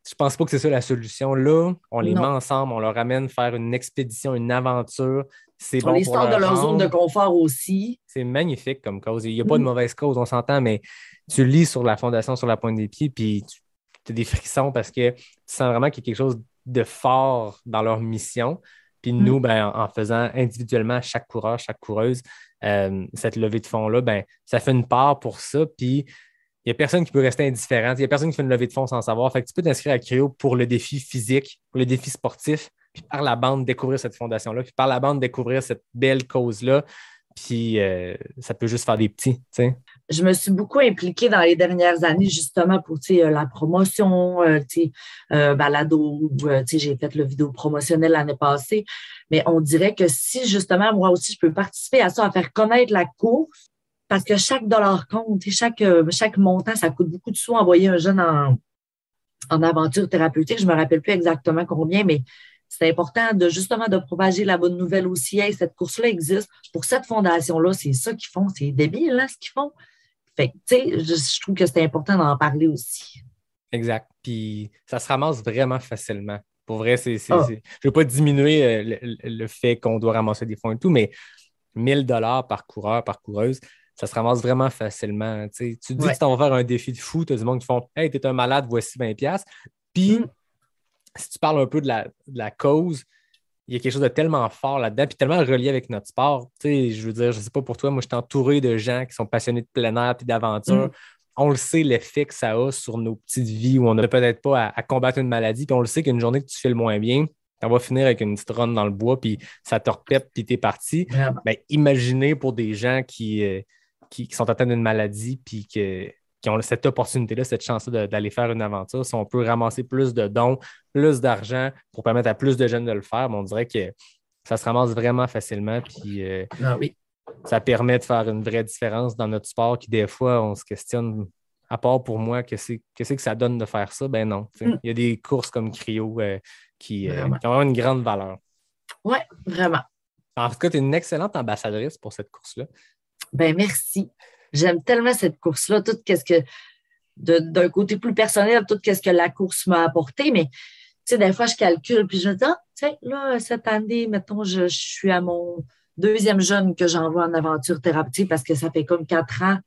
Je pense pas que c'est ça la solution. Là, on les met ensemble, on leur amène faire une expédition, une aventure. C'est on bon les pour sort de leur zone âme. de confort aussi. C'est magnifique comme cause. Il n'y a pas de mauvaise cause, on s'entend, mais tu lis sur la fondation sur la pointe des pieds, puis tu as des frissons parce que tu sens vraiment qu'il y a quelque chose de fort dans leur mission. Puis nous, en faisant individuellement chaque coureur, chaque coureuse, cette levée de fonds-là, ça fait une part pour ça. Puis il n'y a personne qui peut rester indifférent. Il n'y a personne qui fait une levée de fonds sans savoir. Fait que tu peux t'inscrire à Cryo pour le défi physique, pour le défi sportif, puis par la bande découvrir cette fondation-là, puis par la bande découvrir cette belle cause-là. Puis ça peut juste faire des petits, t'sais. Je me suis beaucoup impliquée dans les dernières années justement pour la promotion, balado, j'ai fait le vidéo promotionnel l'année passée. Mais on dirait que si justement, moi aussi, je peux participer à ça, à faire connaître la course, parce que chaque dollar compte, chaque montant, ça coûte beaucoup de sous envoyer un jeune en aventure thérapeutique. Je ne me rappelle plus exactement combien, mais c'est important de propager la bonne nouvelle aussi. Hey, cette course-là existe. Pour cette fondation-là, c'est ça qu'ils font. C'est débile, hein, ce qu'ils font. Fait que, je trouve que c'est important d'en parler aussi. Exact. Puis ça se ramasse vraiment facilement. Pour vrai, je ne veux pas diminuer le fait qu'on doit ramasser des fonds et tout, mais 1 000 $ par coureur, par coureuse, ça se ramasse vraiment facilement. Tu te dis que tu vas faire un défi de fou, tu as du monde qui font « Hey, t'es un malade, voici 20$. » Puis, si tu parles un peu de la cause, il y a quelque chose de tellement fort là-dedans, puis tellement relié avec notre sport. Je veux dire, je ne sais pas pour toi, moi, je suis entouré de gens qui sont passionnés de plein air et d'aventure. On le sait, l'effet que ça a sur nos petites vies où on n'a peut-être pas à combattre une maladie, puis on le sait qu'une journée que tu fais le moins bien, tu vas finir avec une petite run dans le bois, puis ça te repète, puis tu es parti. Imaginez pour des gens qui sont atteints d'une maladie, puis qui ont cette opportunité-là, cette chance-là d'aller faire une aventure. Si on peut ramasser plus de dons, plus d'argent pour permettre à plus de jeunes de le faire, on dirait que ça se ramasse vraiment facilement. Puis ça permet de faire une vraie différence dans notre sport qui, des fois, on se questionne, à part pour moi, qu'est-ce que ça donne de faire ça? Ben non. Il y a des courses comme Cryo qui ont vraiment une grande valeur. Oui, vraiment. En tout cas, tu es une excellente ambassadrice pour cette course-là. Ben merci. J'aime tellement cette course-là, tout ce que, d'un côté plus personnel, tout ce que la course m'a apporté, mais des fois, je calcule, puis je me dis, là, cette année, mettons, je suis à mon 2e jeune que j'envoie en aventure thérapeutique parce que ça fait comme 4 ans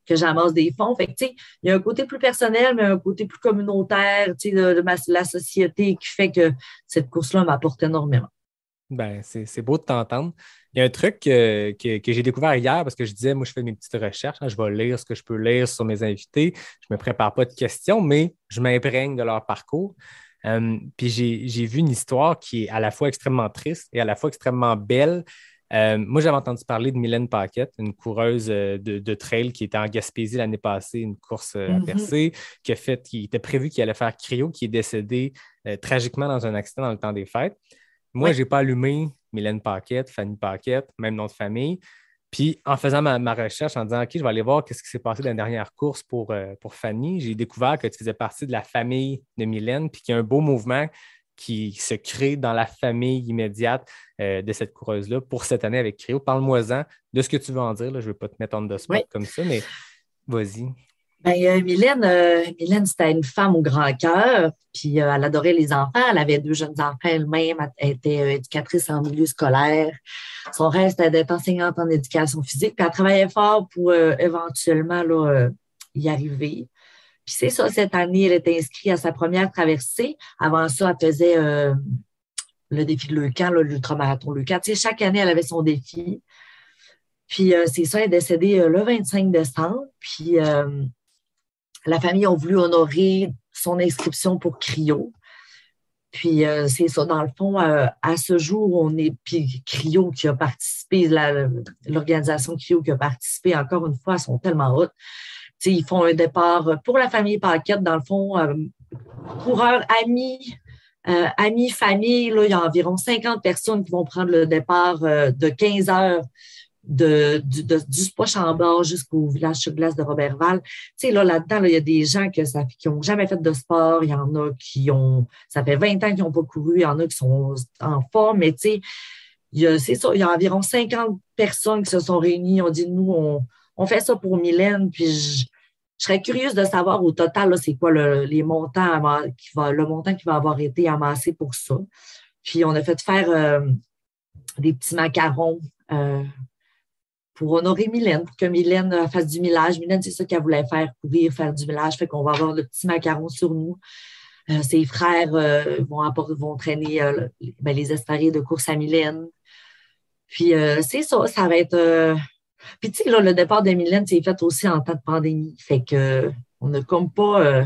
que j'amasse des fonds. Fait que, il y a un côté plus personnel, mais un côté plus communautaire, de la société qui fait que cette course-là m'apporte énormément. Ben, c'est beau de t'entendre. Il y a un truc que j'ai découvert hier parce que je disais, moi, je fais mes petites recherches. Je vais lire ce que je peux lire sur mes invités. Je ne me prépare pas de questions, mais je m'imprègne de leur parcours. Puis j'ai vu une histoire qui est à la fois extrêmement triste et à la fois extrêmement belle. Moi, j'avais entendu parler de Mylène Paquette, une coureuse de trail qui était en Gaspésie l'année passée, une course à percée, qui était prévu qu'il allait faire Cryo, qui est décédée tragiquement dans un accident dans le temps des fêtes. Moi, je n'ai pas allumé Mylène Paquette, Fanny Paquette, même nom de famille. Puis, en faisant ma recherche, en disant « OK, je vais aller voir ce qui s'est passé dans la dernière course pour Fanny », j'ai découvert que tu faisais partie de la famille de Mylène, puis qu'il y a un beau mouvement qui se crée dans la famille immédiate de cette coureuse-là pour cette année avec Cryo. Parle-moi-en de ce que tu veux en dire. Là. Je ne veux pas te mettre en the spot comme ça, mais vas-y. Mylène, c'était une femme au grand cœur, puis elle adorait les enfants. Elle avait 2 jeunes enfants elle-même. Elle était éducatrice en milieu scolaire. Son rêve, c'était d'être enseignante en éducation physique. Puis elle travaillait fort pour éventuellement y arriver. Puis c'est ça, cette année, elle était inscrite à sa première traversée. Avant ça, elle faisait le défi de Leucan, l'ultramarathon Leucan. Chaque année, elle avait son défi. Puis c'est ça, elle est décédée le 25 décembre. Puis la famille a voulu honorer son inscription pour Cryo. Puis c'est ça, dans le fond, à ce jour, puis Cryo qui a participé, l'organisation Cryo qui a participé, encore une fois, elles sont tellement hautes. Ils font un départ pour la famille Paquette, dans le fond, coureurs, amis, famille. Là, il y a environ 50 personnes qui vont prendre le départ de 15 heures du Spa-Chambord jusqu'au village sur glace de Robertval. Tu sais, là-dedans, là, il y a des gens qui n'ont jamais fait de sport. Il y en a ça fait 20 ans qu'ils n'ont pas couru. Il y en a qui sont en forme. Mais tu sais, c'est ça, il y a environ 50 personnes qui se sont réunies. On dit, nous, on fait ça pour Mylène. Puis je serais curieuse de savoir au total, là, c'est quoi le montant qui va avoir été amassé pour ça. Puis on a fait faire des petits macarons pour honorer Mylène, pour que Mylène fasse du millage. Mylène, c'est ça qu'elle voulait faire, courir, faire du millage. Fait qu'on va avoir le petit macaron sur nous. Ses frères vont traîner les espadrilles de course à Mylène. Puis c'est ça, ça va être... Puis tu sais, là, le départ de Mylène, c'est fait aussi en temps de pandémie. Fait que on n'a comme pas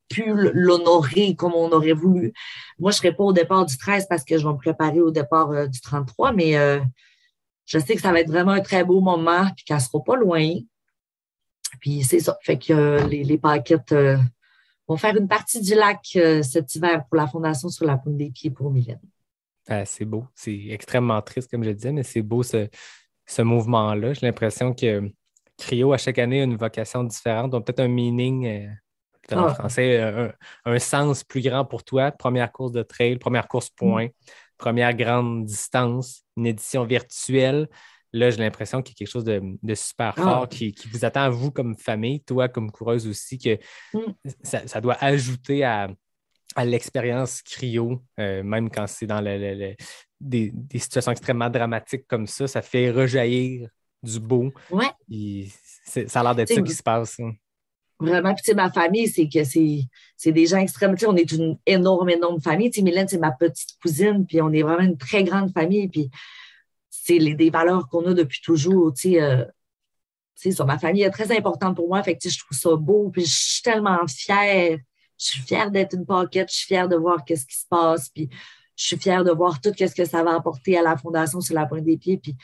pu l'honorer comme on aurait voulu. Moi, je ne serai pas au départ du 13 parce que je vais me préparer au départ du 33, mais je sais que ça va être vraiment un très beau moment, puis qu'elle ne sera pas loin. Puis c'est ça. Fait que les paquettes vont faire une partie du lac cet hiver pour la Fondation sur la pointe des pieds pour Mylène. C'est beau. C'est extrêmement triste, comme je disais, mais c'est beau ce mouvement-là. J'ai l'impression que Cryo, à chaque année, a une vocation différente, donc peut-être un meaning en français, un sens plus grand pour toi. Première course de trail, première course point, première grande distance, une édition virtuelle. Là, j'ai l'impression qu'il y a quelque chose de super fort qui vous attend à vous comme famille, toi comme coureuse aussi, que ça doit ajouter à l'expérience cryo, même quand c'est dans des situations extrêmement dramatiques comme ça fait rejaillir du beau. Ouais. Ça a l'air d'être ça qui se passe. Hein. Vraiment. Puis, ma famille, c'est des gens extrêmes. On est une énorme famille. Mylène, c'est ma petite cousine, puis on est vraiment une très grande famille. Puis, c'est des valeurs qu'on a depuis toujours. Ma famille est très importante pour moi. Fait que, je trouve ça beau. Puis, je suis tellement fière. Je suis fière d'être une paquette. Je suis fière de voir qu'est-ce qui se passe. Puis, je suis fière de voir tout ce que ça va apporter à la Fondation sur la pointe des pieds. Puis,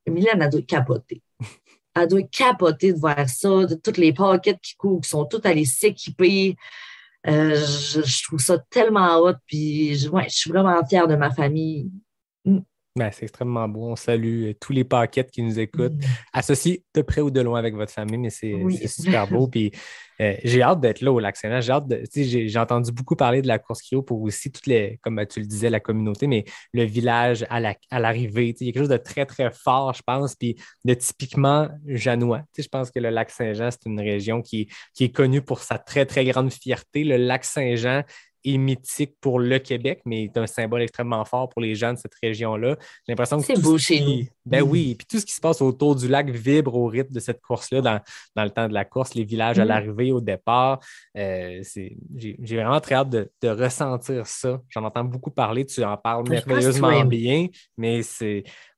Mylène, elle doit capoter. Elle doit capoter de voir ça, de toutes les paquettes qui courent, qui sont toutes allées s'équiper. Je trouve ça tellement hot. Puis, je suis vraiment fière de ma famille. C'est extrêmement beau. On salue tous les paquettes qui nous écoutent, associés de près ou de loin avec votre famille, mais c'est super beau. Puis j'ai hâte d'être là au Lac-Saint-Jean. J'ai entendu beaucoup parler de la course cryo pour aussi comme tu le disais, la communauté, mais le village à l'arrivée. Il y a quelque chose de très, très fort, je pense, puis de typiquement janois. Je pense que le Lac-Saint-Jean, c'est une région qui est connue pour sa très, très grande fierté. Le Lac-Saint-Jean est mythique pour le Québec, mais est un symbole extrêmement fort pour les gens de cette région-là. J'ai l'impression que c'est beau chez nous. Oui, puis tout ce qui se passe autour du lac vibre au rythme de cette course-là dans le temps de la course, les villages à l'arrivée, au départ. J'ai vraiment très hâte de ressentir ça. J'en entends beaucoup parler, tu en parles merveilleusement bien, mais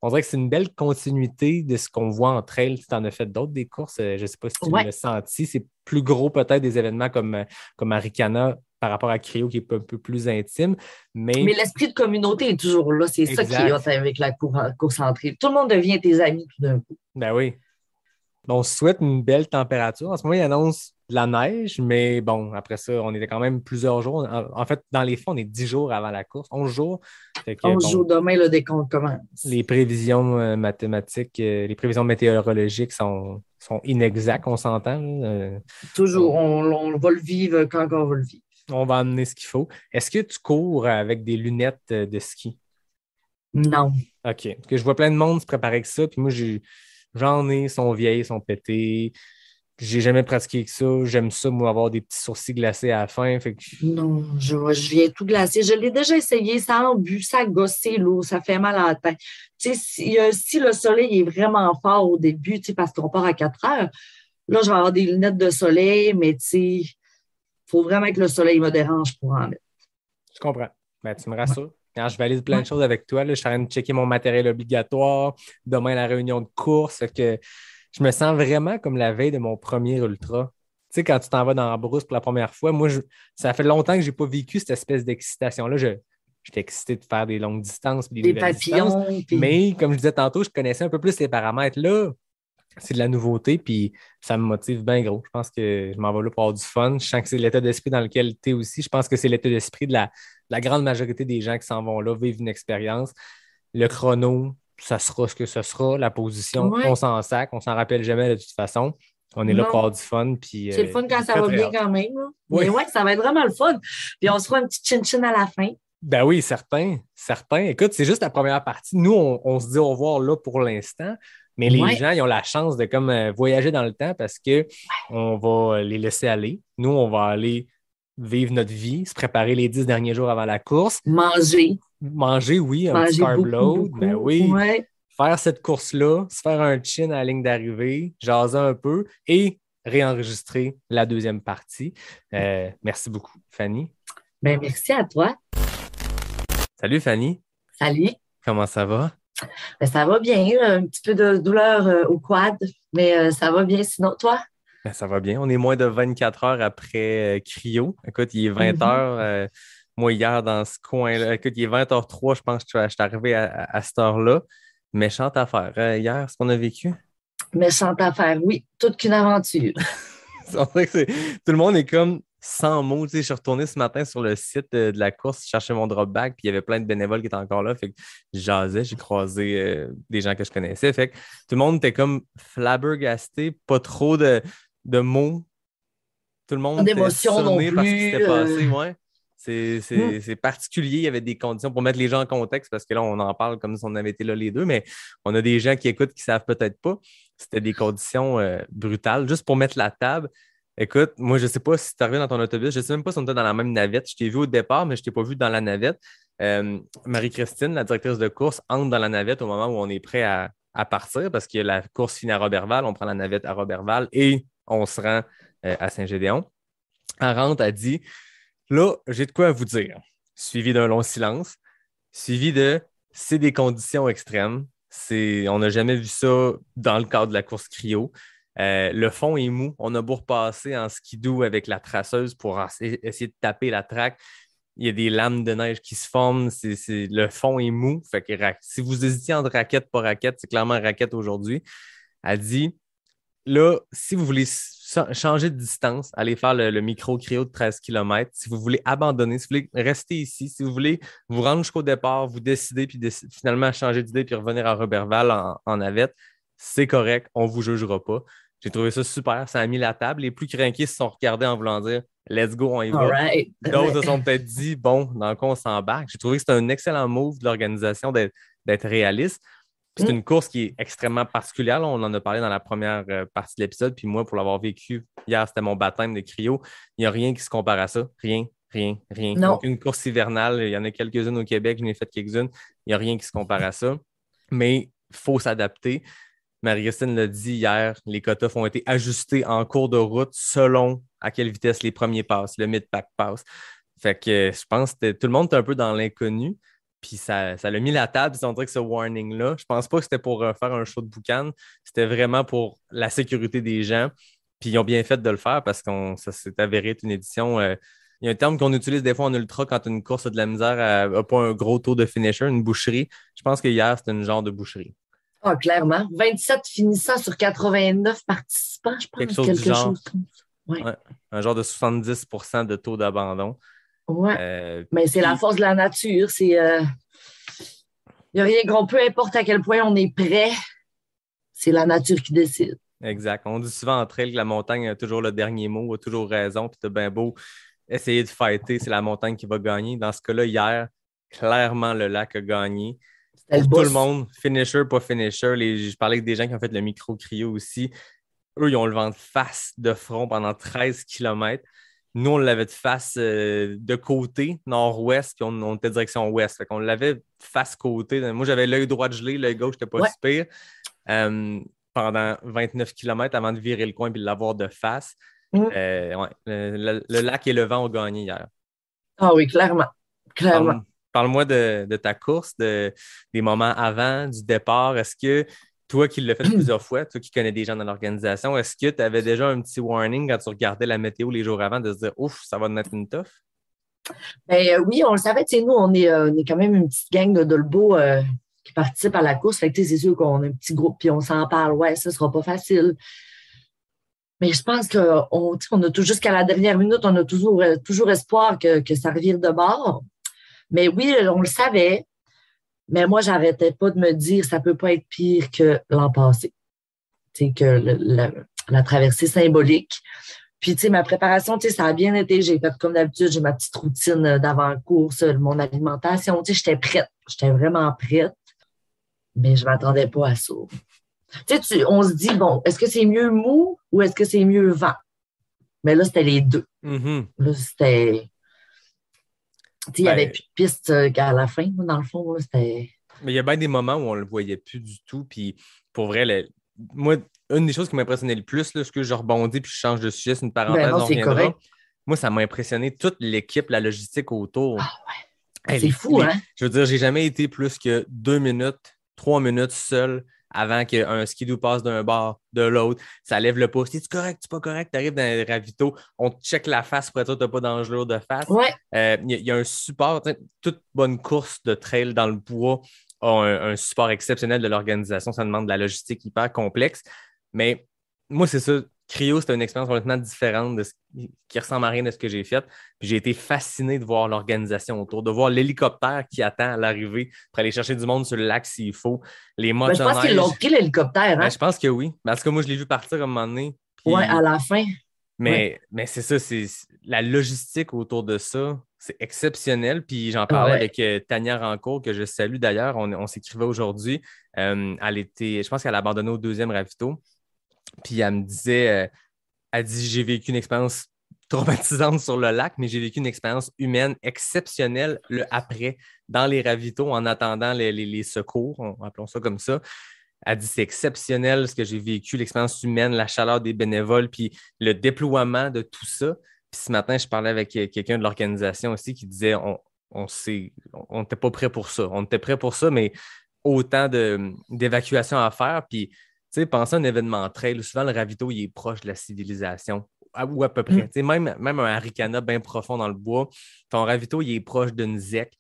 on dirait que c'est une belle continuité de ce qu'on voit en trail. Tu en as fait d'autres des courses, je ne sais pas si tu l'as senti. C'est plus gros peut-être des événements comme Arikana par rapport à Cryo qui est un peu plus intime. Mais l'esprit de communauté est toujours là. C'est ça qui est hot avec la course en trail. Tout le monde devient tes amis tout d'un coup. Ben oui. On se souhaite une belle température. En ce moment, il annonce de la neige, mais bon, après ça, on était quand même plusieurs jours. En fait, dans les faits, on est 10 jours avant la course, 11 jours. 11 jours demain, le décompte commence. Les prévisions mathématiques, les prévisions météorologiques sont inexactes, on s'entend. Toujours, on va le vivre quand on va le vivre. On va amener ce qu'il faut. Est-ce que tu cours avec des lunettes de ski? Non. OK. Parce que je vois plein de monde se préparer avec ça, puis moi, j'en ai, sont vieilles, sont pétées. J'ai jamais pratiqué que ça. J'aime ça, moi, avoir des petits sourcils glacés à la fin. Fait que... Non, je viens tout glacé. Je l'ai déjà essayé, ça a bu, ça a gossé lourd, ça fait mal à la tête. Si le soleil est vraiment fort au début, parce qu'on part à 4 heures, là, je vais avoir des lunettes de soleil, mais il faut vraiment que le soleil me dérange pour en mettre. Je comprends. Tu me rassures. Ouais. Je valide plein de choses avec toi. Là, je suis en train de checker mon matériel obligatoire. Demain, la réunion de course. Que je me sens vraiment comme la veille de mon premier ultra. Tu sais, quand tu t'en vas dans la brousse pour la première fois, moi, ça fait longtemps que je n'ai pas vécu cette espèce d'excitation-là. J'étais excité de faire des longues distances. Des papillons. Mais comme je disais tantôt, je connaissais un peu plus les paramètres. Là, c'est de la nouveauté, puis ça me motive bien gros. Je pense que je m'en vais là pour avoir du fun. Je sens que c'est l'état d'esprit dans lequel tu es aussi. Je pense que c'est l'état d'esprit de la grande majorité des gens qui s'en vont là, vivre une expérience. Le chrono, ça sera ce que ce sera, la position, Ouais. on s'en sac, on s'en rappelle jamais de toute façon. On est là pour Non. avoir du fun. Puis, C'est le fun quand j'ai ça très, va très bien hâte. quand même. Là. Oui. Mais ouais, ça va être vraiment le fun. Puis on se fera un petit chin-chin à la fin. Ben oui, certain, certain. Écoute, c'est juste la première partie. Nous, on se dit au revoir là pour l'instant, mais les Ouais. gens, ils ont la chance de comme voyager dans le temps parce que on va les laisser aller. Nous, on va aller vivre notre vie, se préparer les 10 derniers jours avant la course, Manger. manger, oui, un petit Manger carb beaucoup, load, ben beaucoup. oui, Ouais. faire cette course-là, se faire un chin à la ligne d'arrivée, jaser un peu et réenregistrer la deuxième partie. Merci beaucoup, Fanny. Ben, merci à toi. Salut, Fanny. Salut. Comment ça va? Ben, ça va bien. Un petit peu de douleur au quad, mais ça va bien. Sinon, toi? Ben, ça va bien. On est moins de 24 heures après Cryo. Écoute, il est 20 heures. Moi, hier, dans ce coin-là, écoute, il est 20h03. Je pense que je suis arrivé à cette heure-là. Méchante affaire. Hier, ce qu'on a vécu. Méchante affaire, oui. Toute qu'une aventure. C'est vrai que tout le monde est comme sans mots. Tu sais, je suis retourné ce matin sur le site de la course, chercher mon drop bag, puis il y avait plein de bénévoles qui étaient encore là. Fait que je jasais, j'ai croisé des gens que je connaissais. Fait que tout le monde était comme flabbergasté, pas trop de mots. Tout le monde était D'émotions non sonné par ce qui plus. s'était passé. Ouais. C'est particulier. Il y avait des conditions pour mettre les gens en contexte parce que là, on en parle comme si on avait été là les deux, mais on a des gens qui écoutent qui ne savent peut-être pas. C'était des conditions brutales. Juste pour mettre la table, écoute, moi, je ne sais pas si tu es arrivé dans ton autobus. Je ne sais même pas si on était dans la même navette. Je t'ai vu au départ, mais je ne t'ai pas vu dans la navette. Marie-Christine, la directrice de course, entre dans la navette au moment où on est prêt à partir parce que la course finit à Roberval. On prend la navette à Roberval et on se rend à Saint-Gédéon. Elle rentre, elle dit là, j'ai de quoi à vous dire. Suivi d'un long silence, suivi de c'est des conditions extrêmes. On n'a jamais vu ça dans le cadre de la course cryo. Le fond est mou. On a beau repasser en skidoo avec la traceuse pour essayer de taper la track. Il y a des lames de neige qui se forment. Le fond est mou. Fait que, si vous hésitiez entre raquette pas raquette, c'est clairement raquette aujourd'hui. Elle dit là, si vous voulez changer de distance, aller faire le micro-cryo de 13 km, si vous voulez abandonner, si vous voulez rester ici, si vous voulez vous rendre jusqu'au départ, vous décider, puis finalement changer d'idée, puis revenir à Roberval en navette, c'est correct, on ne vous jugera pas. J'ai trouvé ça super, ça a mis la table. Les plus crainqués se sont regardés en voulant dire « let's go, on y va Right. ». D'autres se sont peut-être dit « bon, dans quoi on s'embarque ». J'ai trouvé que c'était un excellent move de l'organisation d'être réaliste. C'est une course qui est extrêmement particulière. Là, on en a parlé dans la première partie de l'épisode. Puis moi, pour l'avoir vécu hier, c'était mon baptême de cryo. Il n'y a rien qui se compare à ça. Rien, rien, rien. Non. Aucune course hivernale. Il y en a quelques-unes au Québec. Je n'ai fait quelques-unes. Il n'y a rien qui se compare à ça. Mais il faut s'adapter. Marie-Christine l'a dit hier, les cutoffs ont été ajustés en cours de route selon à quelle vitesse les premiers passent, le mid-pack passe. Fait que je pense que tout le monde est un peu dans l'inconnu. Puis ça l'a mis la table, on dirait que ce warning-là, je pense pas que c'était pour faire un show de boucan, c'était vraiment pour la sécurité des gens. Puis ils ont bien fait de le faire parce que ça s'est avéré être une édition. Il y a un terme qu'on utilise des fois en ultra quand une course a de la misère, n'a pas un gros tour de finisher, une boucherie. Je pense que hier, c'était une genre de boucherie. Ah, clairement. 27 finissants sur 89 participants, je pense. Quelque chose du genre. Ouais. Ouais, un genre de 70% de taux d'abandon. Ouais. Mais c'est la force de la nature. Il n'y a rien qu'on peu importe à quel point on est prêt, c'est la nature qui décide. Exact. On dit souvent entre elles que la montagne a toujours le dernier mot, a toujours raison, puis t'as bien beau essayer de fighter, c'est la montagne qui va gagner. Dans ce cas-là, hier, clairement, le lac a gagné. Pour tout le monde, finisher, pas finisher. Je parlais avec des gens qui ont fait le micro-cryo aussi. Eux, ils ont le vent de face, de front pendant 13 km. Nous, on l'avait de face de côté, nord-ouest, puis on était direction ouest. Fait qu'on l'avait face côté. Moi, j'avais l'œil droit gelé, l'œil gauche n'était pas si pire. Pendant 29 km avant de virer le coin et de l'avoir de face. Le lac et le vent ont gagné hier. Ah oui, clairement. Parle-moi de ta course, des moments avant, du départ. Est-ce que toi qui l'as fait plusieurs fois, toi qui connais des gens dans l'organisation, est-ce que tu avais déjà un petit warning quand tu regardais la météo les jours avant de se dire « Ouf, ça va te mettre une toffe ». Ben, oui, on le savait. Nous, on est quand même une petite gang de Dolbeau qui participe à la course. Fait que c'est sûr qu'on a un petit groupe puis on s'en parle. Ouais, ça sera pas facile. Mais je pense qu'on a tout jusqu'à la dernière minute, on a toujours espoir que ça revire de bord. Mais oui, on le savait. Mais moi, j'arrêtais pas de me dire, ça peut pas être pire que l'an passé. Tu sais, que la traversée symbolique. Puis, tu sais, ma préparation, tu sais, ça a bien été. J'ai fait comme d'habitude, j'ai ma petite routine d'avant-course, mon alimentation. Tu sais, j'étais prête. J'étais vraiment prête. Mais je m'attendais pas à ça. Tu sais, on se dit, bon, est-ce que c'est mieux mou ou est-ce que c'est mieux vent? Mais là, c'était les deux. Mm-hmm. Là, c'était... Tu sais, il n'y avait plus de piste à la fin, dans le fond. Là, c'était... Mais il y a bien des moments où on ne le voyait plus du tout. Puis, pour vrai, moi, une des choses qui m'impressionnait le plus, là, ce que je rebondis puis je change de sujet, c'est une parenthèse, non, on reviendra. Correct. Moi, ça m'a impressionné toute l'équipe, la logistique autour. Ah ouais. C'est fou, hein? Je veux dire, j'ai jamais été plus que 2 minutes, 3 minutes seul avant qu'un skidoo passe d'un bord, de l'autre. Ça lève le pouce. Es-tu correct? Tu pas correct? Tu arrives dans les ravitaux. On te check la face pour être sûr que tu n'as pas d'engelure de face. Ouais. Il y a un support. Toute bonne course de trail dans le bois a un support exceptionnel de l'organisation. Ça demande de la logistique hyper complexe. Mais moi, c'est ça. Cryo, c'était une expérience complètement différente qui ressemble à rien de ce que j'ai fait. Puis j'ai été fasciné de voir l'organisation autour, de voir l'hélicoptère qui attend à l'arrivée pour aller chercher du monde sur le lac s'il faut. Les motoneiges. Je pense qu'ils l'ont pris, l'hélicoptère. Hein? Je pense que oui. Mais en tout cas, moi, je l'ai vu partir à un moment donné. Oui, à la fin. Mais c'est ça, c'est la logistique autour de ça, c'est exceptionnel. Puis j'en parlais avec Tania Rancourt, que je salue d'ailleurs. On s'écrivait aujourd'hui. Je pense qu'elle a abandonné au 2e ravito. Puis elle me disait, elle dit, j'ai vécu une expérience traumatisante sur le lac, mais j'ai vécu une expérience humaine exceptionnelle le après, dans les ravitaux, en attendant les secours, appelons ça comme ça. Elle dit, c'est exceptionnel ce que j'ai vécu, l'expérience humaine, la chaleur des bénévoles, puis le déploiement de tout ça. Puis ce matin, je parlais avec quelqu'un de l'organisation aussi qui disait, on n'était pas prêt pour ça. On était prêt pour ça, mais autant d'évacuation à faire, puis tu sais, pensez à un événement trail, souvent le ravito, il est proche de la civilisation, ou à peu près. Tu sais, même un haricana bien profond dans le bois, ton ravito, il est proche d'une zec.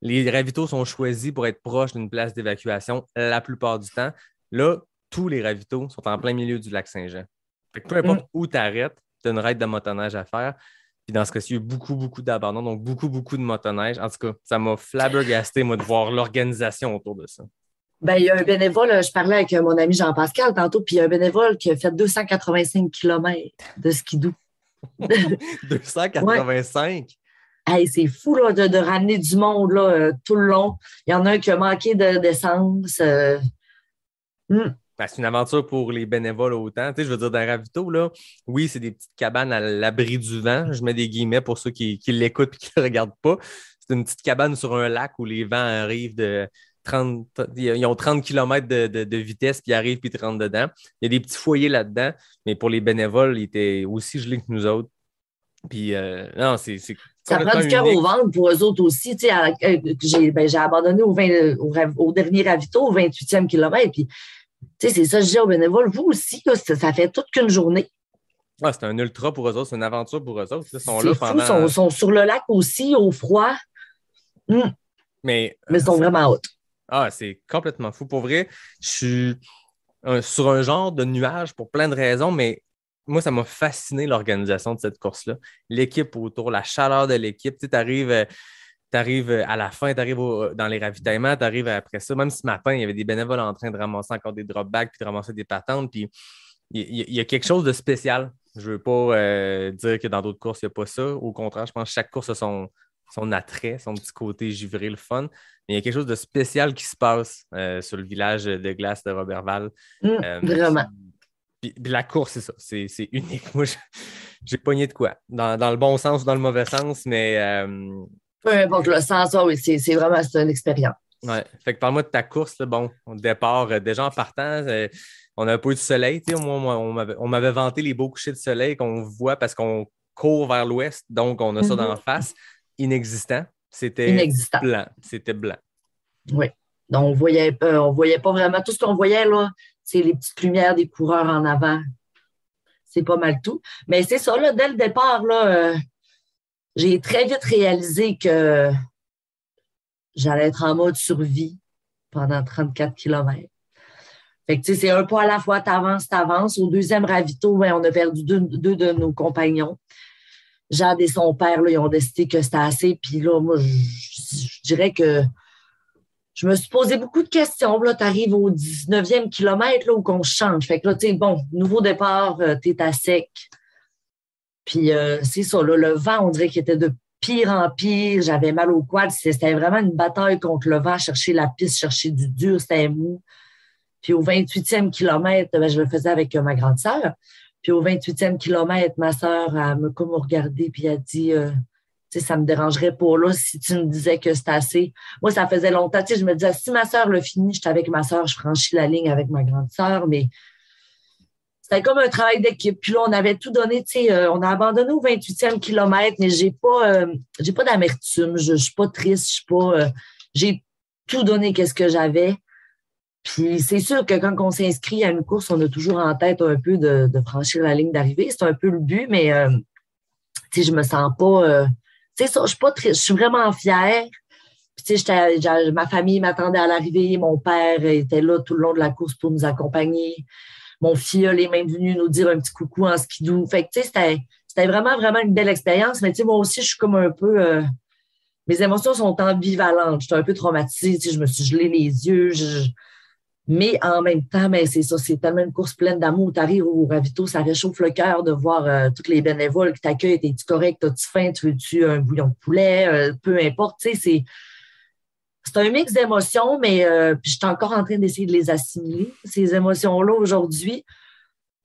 Les ravitaux sont choisis pour être proches d'une place d'évacuation la plupart du temps. Là, tous les ravitaux sont en plein milieu du lac Saint-Jean. Fait que peu importe où tu arrêtes, tu as une raide de motoneige à faire. Puis dans ce cas-ci, il y a eu beaucoup d'abandon, donc beaucoup de motoneige. En tout cas, ça m'a flabbergasté, moi, de voir l'organisation autour de ça. Ben, il y a un bénévole, je parlais avec mon ami Jean-Pascal tantôt, puis il y a un bénévole qui a fait 285 km de skidoo. 285? Hey, c'est fou là, de ramener du monde là, tout le long. Il y en a un qui a manqué d'essence. Ben, c'est une aventure pour les bénévoles autant. Tu sais, je veux dire, dans un ravito, là, oui, c'est des petites cabanes à l'abri du vent. Je mets des guillemets pour ceux qui l'écoutent et qui ne le regardent pas. C'est une petite cabane sur un lac où les vents arrivent ils ont 30 km de vitesse, puis ils arrivent, puis ils te rentrent dedans. Il y a des petits foyers là-dedans, mais pour les bénévoles, ils étaient aussi gelés que nous autres. Puis, non, c'est ça prend du cœur au ventre pour eux autres aussi. Tu sais, j'ai abandonné au dernier ravito, au 28e kilomètre. Puis, tu sais, c'est ça, je dis aux bénévoles, vous aussi, là, ça fait toute qu'une journée. Ah, c'est un ultra pour eux autres, c'est une aventure pour eux autres. Ils sont là pendant... Ils sont sur le lac aussi, au froid. Mais ils sont vraiment hautes. Ah, c'est complètement fou. Pour vrai, je suis sur un genre de nuage pour plein de raisons, mais moi, ça m'a fasciné l'organisation de cette course-là. L'équipe autour, la chaleur de l'équipe. Tu sais, t'arrives à la fin, tu arrives dans les ravitaillements, tu arrives après ça. Même ce matin, il y avait des bénévoles en train de ramasser encore des drop bags puis de ramasser des patentes. Puis il y a quelque chose de spécial. Je ne veux pas dire que dans d'autres courses, il n'y a pas ça. Au contraire, je pense que chaque course a son attrait, son petit côté givré, le fun. Mais il y a quelque chose de spécial qui se passe sur le village de glace de Roberval. Vraiment. Puis la course, c'est ça. C'est unique. Moi, j'ai pogné de quoi. Dans le bon sens ou dans le mauvais sens, mais... Peu importe le sens, oui, c'est vraiment une expérience. Ouais. Fait que parle-moi de ta course. Là. Bon, au départ, déjà en partant, on n'avait pas eu de soleil. On m'avait vanté les beaux couchers de soleil qu'on voit parce qu'on court vers l'ouest, donc on a ça d'en face. Inexistant. C'était blanc. C'était blanc. Oui. Donc, on voyait pas vraiment. Tout ce qu'on voyait, là, c'est les petites lumières des coureurs en avant. C'est pas mal tout. Mais c'est ça, là, dès le départ, là, j'ai très vite réalisé que j'allais être en mode survie pendant 34 km. Fait que, tu sais, c'est un pas à la fois, t'avances. Au deuxième ravito, ben, on a perdu deux de nos compagnons. Jade et son père, là, ils ont décidé que c'était assez. Puis là, moi, je dirais que je me suis posé beaucoup de questions. Là, tu arrives au 19e kilomètre là, où on change. Fait que là, tu sais, bon, nouveau départ, tu es à sec. Puis c'est ça, là, le vent, on dirait qu'il était de pire en pire. J'avais mal au quad. C'était vraiment une bataille contre le vent, chercher la piste, chercher du dur, c'était mou. Puis au 28e kilomètre, ben, je le faisais avec ma grande sœur. Puis au 28e kilomètre, ma sœur, elle m'a comme regardé, puis elle a dit, tu sais, ça me dérangerait pas là si tu me disais que c'était assez. Moi, ça faisait longtemps, tu sais, je me disais, si ma sœur l'a fini, j'étais avec ma sœur, je franchis la ligne avec ma grande sœur, mais c'était comme un travail d'équipe. Puis là, on avait tout donné, tu sais, on a abandonné au 28e kilomètre, mais j'ai pas d'amertume, je suis pas triste, je suis pas, j'ai tout donné qu'est-ce que j'avais. Puis c'est sûr que quand on s'inscrit à une course, on a toujours en tête un peu de franchir la ligne d'arrivée. C'est un peu le but, mais tu sais, je me sens pas. Tu sais, ça, je suis pas triste. Je suis vraiment fière. Puis tu sais, ma famille m'attendait à l'arrivée. Mon père était là tout le long de la course pour nous accompagner. Mon filleul est même venu nous dire un petit coucou en skidoo. Fait que tu sais, c'était vraiment, vraiment une belle expérience. Mais tu sais, moi aussi, je suis comme un peu. Mes émotions sont ambivalentes. J'étais un peu traumatisée. Tu sais, je me suis gelé les yeux. Mais en même temps, ben, c'est ça, c'est tellement une course pleine d'amour. Tu arrives au ravito, ça réchauffe le cœur de voir tous les bénévoles qui t'accueillent. Es-tu correct? As-tu faim? Tu veux-tu un bouillon de poulet? Peu importe. Tu sais, c'est un mix d'émotions, mais puis je suis encore en train d'essayer de les assimiler, ces émotions-là, aujourd'hui.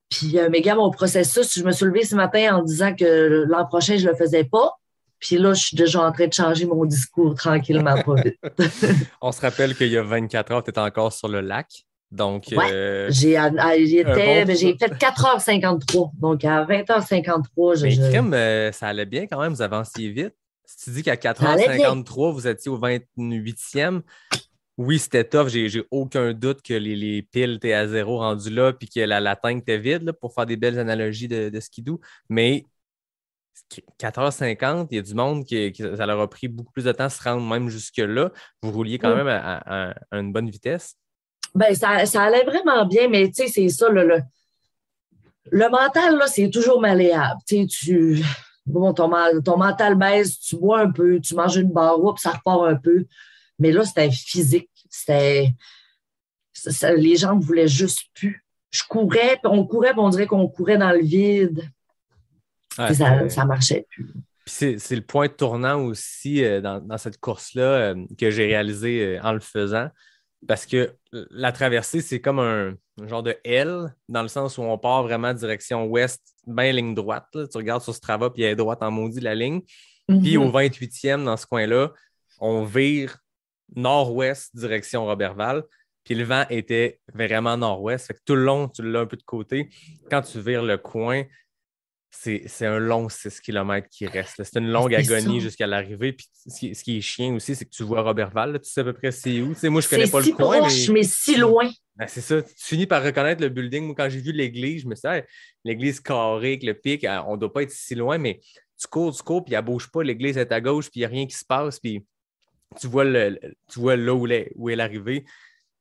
Puis, mais gars, mon processus, je me suis levée ce matin en disant que l'an prochain, je le faisais pas. Puis là, je suis déjà en train de changer mon discours tranquillement, pas vite. On se rappelle qu'il y a 24 heures, tu étais encore sur le lac. Donc, ouais, j'ai fait 4h53. Donc, à 20h53, Mais crème, ça allait bien quand même, vous avanciez vite. Si tu dis qu'à 4h53, vous étiez au 28e, oui, c'était tough. J'ai aucun doute que les piles étaient à zéro rendues là, puis que la tank était vide là, pour faire des belles analogies de skidoo. Mais 4h50, il y a du monde ça leur a pris beaucoup plus de temps de se rendre même jusque-là. Vous rouliez quand même à une bonne vitesse. Ben, ça allait vraiment bien, mais tu sais, c'est ça, le mental, là, c'est toujours malléable. Tu sais, ton mental baisse, tu bois un peu, tu manges une barre, puis ça repart un peu. Mais là, c'était physique. Les gens ne voulaient juste plus. Je courais, puis on courait, puis on dirait qu'on courait dans le vide. Ouais, ça marchait plus. Puis c'est le point tournant aussi dans cette course-là que j'ai réalisé en le faisant. Parce que la traversée, c'est comme un genre de L, dans le sens où on part vraiment direction ouest, bien ligne droite. Là. Tu regardes sur Strava, puis elle est droite en maudit la ligne. Mm-hmm. Puis au 28e, dans ce coin-là, on vire nord-ouest, direction Roberval. Puis le vent était vraiment nord-ouest. Fait que tout le long, tu l'as un peu de côté. Quand tu vires le coin, c'est un long 6 km qui reste. C'est une longue agonie jusqu'à l'arrivée. Puis ce qui est chiant aussi, c'est que tu vois Roberval. Là, tu sais à peu près c'est où. Tu sais, moi, je connais pas le coin. C'est mais si loin. Ben, c'est ça. Tu finis par reconnaître le building. Moi, quand j'ai vu l'église, je me suis dit, hey, l'église carrée avec le pic, on ne doit pas être si loin, mais tu cours, puis elle ne bouge pas. L'église est à gauche, puis il n'y a rien qui se passe. Puis tu vois là où est l'arrivée.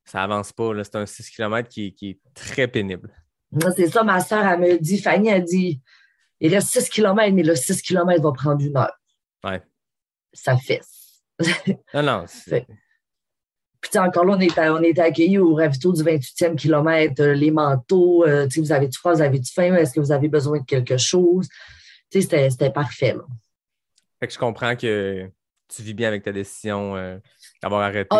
Ça n'avance pas. Là. C'est un 6 km qui est très pénible. C'est ça, ma soeur, elle me dit, Fanny, elle dit, il reste 6 km, mais le 6 km va prendre 1 heure. Ouais. Ça fesse. Non. Puis encore là, on était accueillis au ravito du 28e kilomètre, les manteaux, vous avez-tu froid, vous avez-tu faim, est-ce que vous avez besoin de quelque chose? C'était parfait. Là. Fait que je comprends que tu vis bien avec ta décision d'avoir arrêté.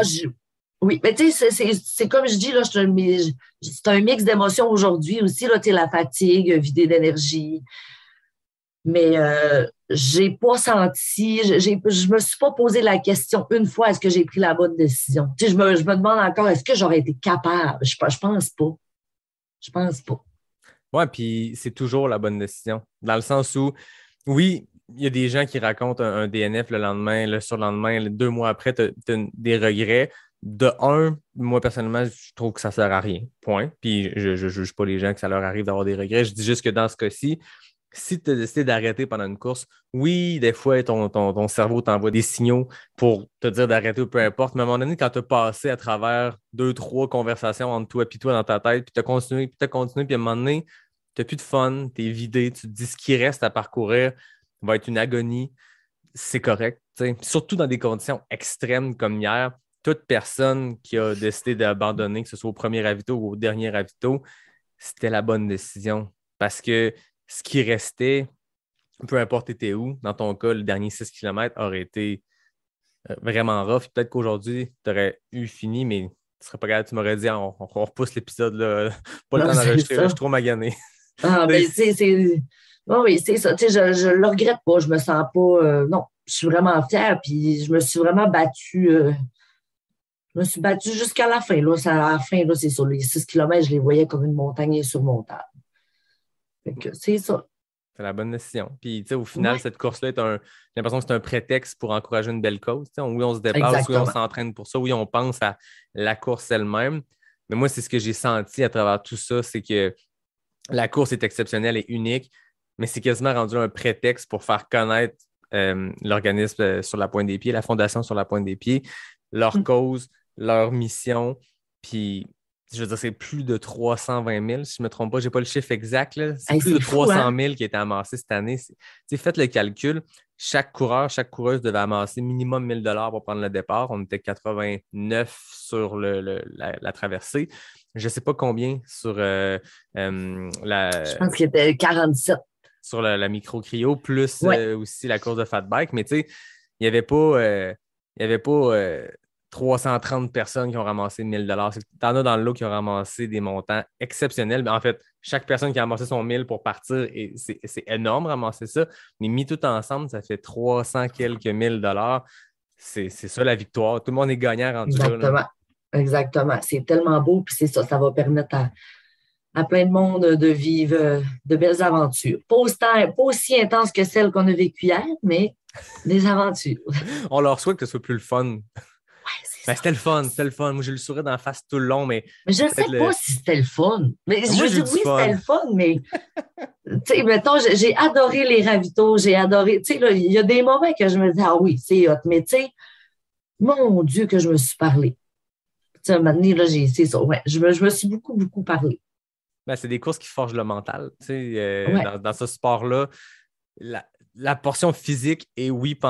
Oui, mais tu sais, c'est comme je dis, là, c'est un mix d'émotions aujourd'hui aussi, là, la fatigue, vidée d'énergie. Mais j'ai pas senti, je me suis pas posé la question une fois, est-ce que j'ai pris la bonne décision? Tu sais, je me demande encore, est-ce que j'aurais été capable? Je pense pas. Je pense pas. Oui, puis c'est toujours la bonne décision. Dans le sens où, oui, il y a des gens qui racontent un DNF le lendemain, le surlendemain, 2 mois après, tu as des regrets. De un, moi, personnellement, je trouve que ça ne sert à rien. Point. Puis je ne juge pas les gens que ça leur arrive d'avoir des regrets. Je dis juste que dans ce cas-ci, si tu as décidé d'arrêter pendant une course, oui, des fois, ton cerveau t'envoie des signaux pour te dire d'arrêter ou peu importe. Mais à un moment donné, quand tu as passé à travers 2-3 conversations entre toi et toi dans ta tête, puis tu as continué, puis à un moment donné, tu n'as plus de fun, tu es vidé, tu te dis ce qui reste à parcourir va être une agonie, c'est correct. T'sais. Surtout dans des conditions extrêmes comme hier, toute personne qui a décidé d'abandonner, que ce soit au premier ravito ou au dernier ravito, c'était la bonne décision. Parce que ce qui restait, peu importe t'étais où, dans ton cas, le dernier 6 km aurait été vraiment rough. Peut-être qu'aujourd'hui, tu aurais eu fini, mais tu serais pas capable, tu m'aurais dit, on repousse l'épisode, là. Pas le Non, temps d'enregistrer, c'est je ça. suis trop magané. Ah, ben, c'est. Oh oui, c'est ça. Tu sais, je le regrette pas. Je me sens pas. Non, je suis vraiment fière. Puis je me suis vraiment battue. Je me suis battue jusqu'à la fin. Là. À la fin, là, c'est sur les 6 kilomètres, je les voyais comme une montagne insurmontable. Fait que c'est ça. C'est la bonne décision. Puis, tu sais, au final, Ouais, cette course-là j'ai l'impression que c'est un prétexte pour encourager une belle cause. Tu sais, oui, on se dépasse, oui, on exactement. s'entraîne pour ça, oui, on pense à la course elle-même. Mais moi, c'est ce que j'ai senti à travers tout ça, c'est que la course est exceptionnelle et unique, mais c'est quasiment rendu un prétexte pour faire connaître l'organisme sur la pointe des pieds, la fondation sur la pointe des pieds, leur cause, leur mission. Puis, je veux dire, c'est plus de 320 000, si je ne me trompe pas. Je n'ai pas le chiffre exact, là. C'est Hey, plus de c'est fou, 300 hein? 000 qui a été amassé cette année. Faites le calcul. Chaque coureur, chaque coureuse devait amasser minimum 1 000 pour prendre le départ. On était 89 sur la traversée. Je ne sais pas combien sur Je pense qu'il était 47. sur la micro-cryo, plus Ouais, aussi la course de fat bike. Mais tu sais, il n'y avait pas, il y avait pas 330 personnes qui ont ramassé 1 000 Tu en as dans le lot qui ont ramassé des montants exceptionnels. Mais en fait, chaque personne qui a ramassé son 1 000 pour partir, et c'est énorme ramasser ça. Mais mis tout ensemble, ça fait 300 quelques 1 000 C'est ça la victoire. Tout le monde est gagnant rendu là, là. exactement. Exactement. C'est tellement beau. Puis c'est ça, ça va permettre à plein de monde de vivre de belles aventures. Pas aussi intenses que celles qu'on a vécues hier, mais des aventures. On leur souhaite que ce soit plus le fun. Ouais, c'est Ben, ça. c'était le fun, c'était le fun. Moi, j'ai le sourire d'en face tout le long, mais Mais je ne sais peut-être pas si c'était le fun. Mais je moi, veux j'ai eu dire, du oui, c'était fun. le fun, mais tu sais, mettons, j'ai adoré les ravitaux, j'ai adoré. Tu sais, là, il y a des moments que je me dis, ah oui, c'est hot, mais tu sais, mon Dieu, que je me suis parlé. Tu sais, un moment donné, là, c'est ça, ouais, je me suis beaucoup, beaucoup parlé. Ben, c'est des courses qui forgent le mental. Tu sais, Ouais, dans ce sport-là, la portion physique est oui tu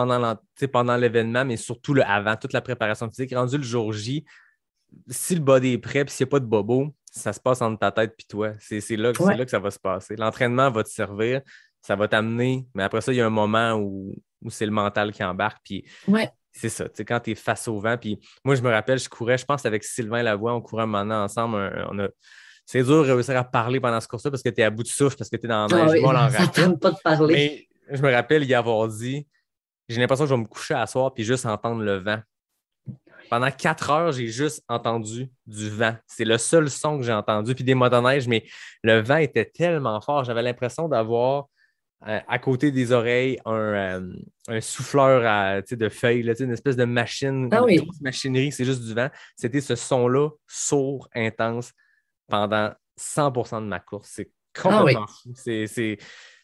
sais, pendant l'événement, mais surtout le avant, toute la préparation physique. Rendu le jour J, si le body est prêt et s'il n'y a pas de bobo, ça se passe entre ta tête et toi. C'est ouais, là que ça va se passer. L'entraînement va te servir, ça va t'amener, mais après ça, il y a un moment où c'est le mental qui embarque. Puis ouais. c'est ça, tu sais, quand tu es face au vent. Puis moi, je me rappelle, je courais, je pense, avec Sylvain Lavoie, on courait un moment donné ensemble. C'est dur de réussir à parler pendant ce cours-là parce que tu es à bout de souffle, parce que tu es dans la Ah neige oui, molle en ça ne raquette. tente pas de parler. Mais je me rappelle y avoir dit, j'ai l'impression que je vais me coucher à soir puis juste entendre le vent. Pendant 4 heures, j'ai juste entendu du vent. C'est le seul son que j'ai entendu, puis des motoneiges, mais le vent était tellement fort. J'avais l'impression d'avoir à côté des oreilles un souffleur tu sais, de feuilles, là, tu sais, une espèce de machine, Ah une oui, grosse machinerie, c'est juste du vent. C'était ce son-là, sourd, intense, pendant 100% de ma course. C'est ah oui. complètement fou.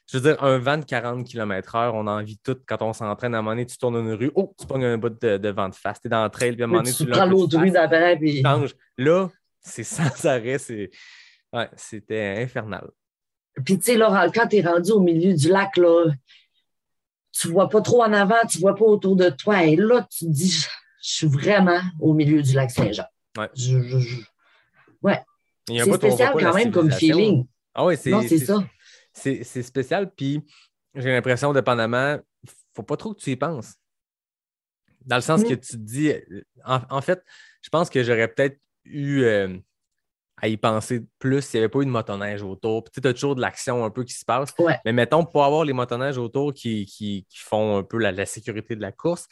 Je veux dire, un vent de 40 km/h, on en vit tout quand on s'entraîne. À un moment donné, tu tournes une rue, oh, tu pognes un bout de vent de face. Tu es dans le trail, puis à un moment Mais donné, tu tu l'as un prends peu de l'autre rue face, d'après, tu puis. changes. Là, c'est sans arrêt. Ouais, c'était infernal. Puis, tu sais, là, quand tu es rendu au milieu du lac, là, tu vois pas trop en avant, tu vois pas autour de toi. Et là, tu te dis, je suis vraiment au milieu du lac Saint-Jean. Ouais. Ouais. Il y a un C'est bout où on voit spécial pas la quand même comme civilisation. feeling. Ah oui, Non, c'est ça. c'est spécial. Puis j'ai l'impression, dépendamment, faut pas trop que tu y penses. Dans le sens que tu te dis, en fait, je pense que j'aurais peut-être eu à y penser plus s'il n'y avait pas eu de motoneige autour. Puis tu as toujours de l'action un peu qui se passe. Ouais. Mais mettons, pour avoir les motoneiges autour qui font un peu la sécurité de la course,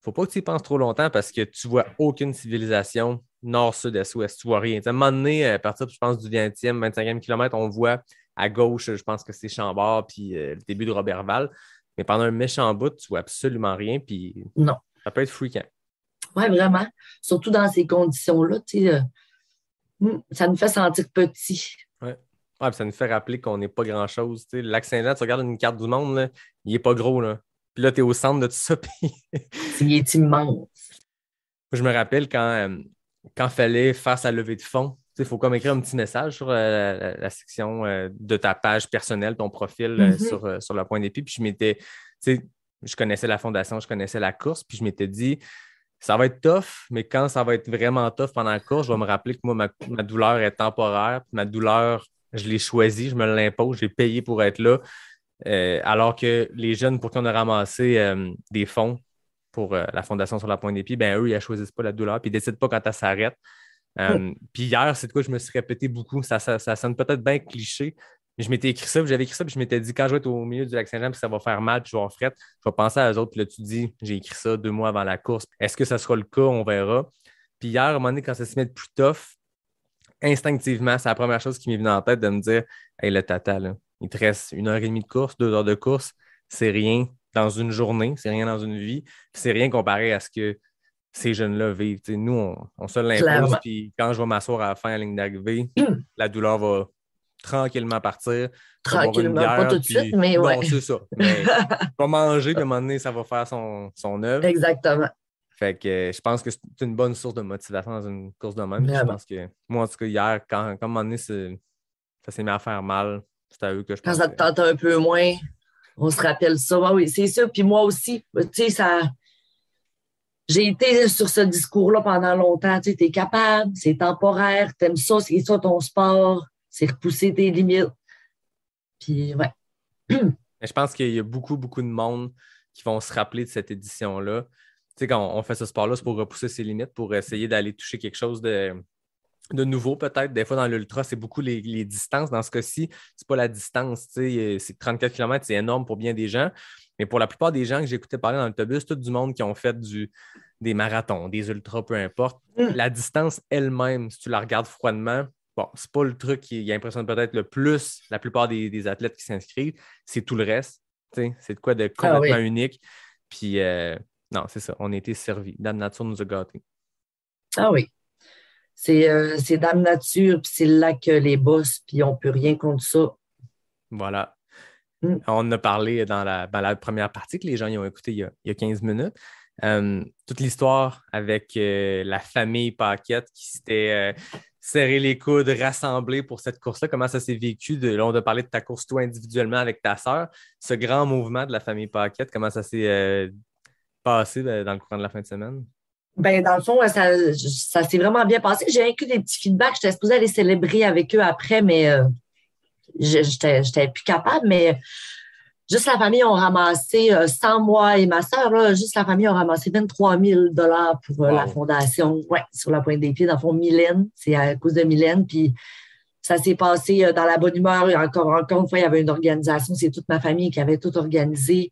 faut pas que tu y penses trop longtemps parce que tu vois aucune civilisation nord, sud, est, ouest. Tu vois rien. À un moment donné, à partir, je pense, du 20e, 25e kilomètre, on voit à gauche, je pense que c'est Chambord puis le début de Robertval. Mais pendant un méchant bout, tu vois absolument rien. Puis Non. ça peut être fréquent. Oui, vraiment. Surtout dans ces conditions-là, tu sais, ça nous fait sentir petit. Ouais. Ouais, puis ça nous fait rappeler qu'on n'est pas grand-chose. Tu sais, le lac Saint-Jean, tu regardes une carte du monde, là, il n'est pas gros. Là. Puis là, tu es au centre de tout ça. Puis Il est immense. je me rappelle quand fallait faire sa levée de fonds, il faut comme écrire un petit message sur la section de ta page personnelle, ton profil sur la pointe des pieds. Puis je connaissais la fondation, je connaissais la course, puis je m'étais dit, ça va être tough, mais quand ça va être vraiment tough pendant la course, je vais me rappeler que moi, ma douleur est temporaire. Ma douleur, je l'ai choisie, je me l'impose, j'ai payé pour être là. Alors que les jeunes pour qui on a ramassé des fonds pour la Fondation sur la pointe des pieds, ben eux, ils ne choisissent pas la douleur, puis ils ne décident pas quand elle s'arrête. Puis hier, c'est de quoi je me suis répété beaucoup. Ça sonne peut-être bien cliché, mais je m'étais écrit ça, puis j'avais écrit ça, puis je m'étais dit, quand je vais être au milieu du Lac-Saint-Jean, puis ça va faire mal, puis je vais avoir fret, je vais penser à eux autres. Puis là, tu dis, j'ai écrit ça 2 mois avant la course. Est-ce que ça sera le cas? On verra. Puis hier, à un moment donné, quand ça se met plus tough, instinctivement, c'est la première chose qui m'est venue en tête de me dire, hey, le tata, là, il te reste 1 heure et demie de course, 2 heures de course, c'est rien dans une journée, c'est rien dans une vie, c'est rien comparé à ce que ces jeunes-là vivent. T'sais, nous, on se l'impose, Clairement. puis quand je vais m'asseoir à la fin à la ligne d'arrivée, la douleur va tranquillement partir. Je vais boire une Tranquillement, pas bière, tout de suite, puis mais ouais. non, c'est ça. Mais je vais manger, puis à un moment donné, ça va faire son œuvre. Exactement. Fait que je pense que c'est une bonne source de motivation dans une course de même. Puis je Vraiment. pense que moi, en tout cas, hier, quand à un moment donné, ça s'est mis à faire mal, c'est à eux que je Quand pense. ça te tente un peu moins, on se rappelle ça. Ah oui, c'est ça. Puis moi aussi, tu sais, j'ai été sur ce discours-là pendant longtemps. Tu sais, t'es capable, c'est temporaire, t'aimes ça, c'est ça ton sport, c'est repousser tes limites. Puis, ouais. Mais je pense qu'il y a beaucoup, beaucoup de monde qui vont se rappeler de cette édition-là. Tu sais, quand on fait ce sport-là, c'est pour repousser ses limites, pour essayer d'aller toucher quelque chose de nouveau, peut-être. Des fois, dans l'ultra, c'est beaucoup les distances. Dans ce cas-ci, c'est pas la distance. Tu sais, c'est 34 km, c'est énorme pour bien des gens. Mais pour la plupart des gens que j'écoutais parler dans l'autobus, tout du monde qui ont fait des marathons, des ultras, peu importe, la distance elle-même, si tu la regardes froidement, bon, c'est pas le truc qui impressionne peut-être le plus la plupart des athlètes qui s'inscrivent, c'est tout le reste. Tu sais, c'est de quoi de complètement unique. Puis, non, c'est ça, on a été servis. Dame Nature nous a gâtés. Ah oui. C'est Dame Nature, puis c'est là que les boss, puis on peut rien contre ça. Voilà. On en a parlé dans la première partie que les gens y ont écouté il y a 15 minutes. Toute l'histoire avec la famille Paquette qui s'était serré les coudes, rassemblés pour cette course-là. Comment ça s'est vécu? Là, on a parlé de ta course toi individuellement avec ta sœur. Ce grand mouvement de la famille Paquette, comment ça s'est passé dans le courant de la fin de semaine? Ben, dans le fond, ça s'est vraiment bien passé. J'ai inclus des petits feedbacks. J'étais supposée aller célébrer avec eux après, mais j'étais plus capable. Mais juste la famille ont ramassé, sans moi et ma sœur, là, juste la famille ont ramassé 23 000 $ pour la fondation. Ouais, sur la pointe des pieds. Dans le fond, Mylène, c'est à cause de Mylène. Puis ça s'est passé dans la bonne humeur. Encore une fois, il y avait une organisation. C'est toute ma famille qui avait tout organisé.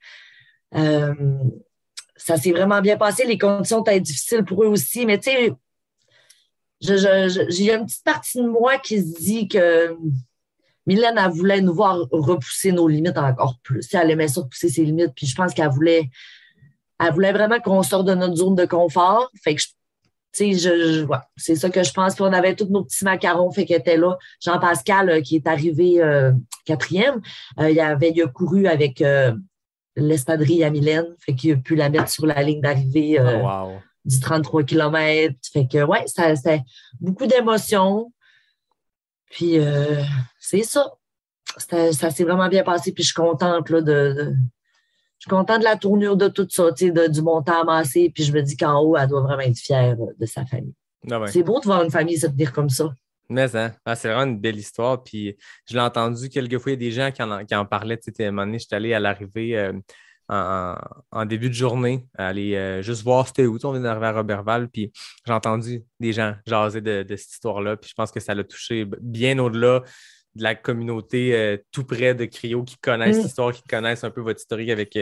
Ça s'est vraiment bien passé. Les conditions étaient difficiles pour eux aussi. Mais tu sais, j'ai une petite partie de moi qui se dit que Mylène, elle voulait nous voir repousser nos limites encore plus. Elle aimait ça, repousser ses limites. Puis je pense qu'elle voulait vraiment qu'on sorte de notre zone de confort. Fait que, tu sais, ouais, c'est ça que je pense. Puis on avait tous nos petits macarons, fait qu'elle était là. Jean-Pascal, qui est arrivé 4e, il a couru avec l'espadrille à Mylène, fait qu'il a pu la mettre sur la ligne d'arrivée du 33 km. Fait que, ouais, c'était beaucoup d'émotions. Puis, c'est ça. Ça s'est vraiment bien passé. Puis, je suis contente là, je suis contente de la tournure de tout ça, du montant amassé. Puis, je me dis qu'en haut, elle doit vraiment être fière de sa famille. Ah ouais. C'est beau de voir une famille se tenir comme ça. Mais hein, c'est vraiment une belle histoire. Puis je l'ai entendu quelques fois, il y a des gens qui en parlaient. À un moment donné, j'étais allé à l'arrivée en début de journée, aller juste voir c'était où. On vient d'arriver à Roberval. Puis j'ai entendu des gens jaser de cette histoire-là. Puis je pense que ça l'a touché bien au-delà de la communauté tout près de Crio qui connaissent l'histoire, qui connaissent un peu votre historique avec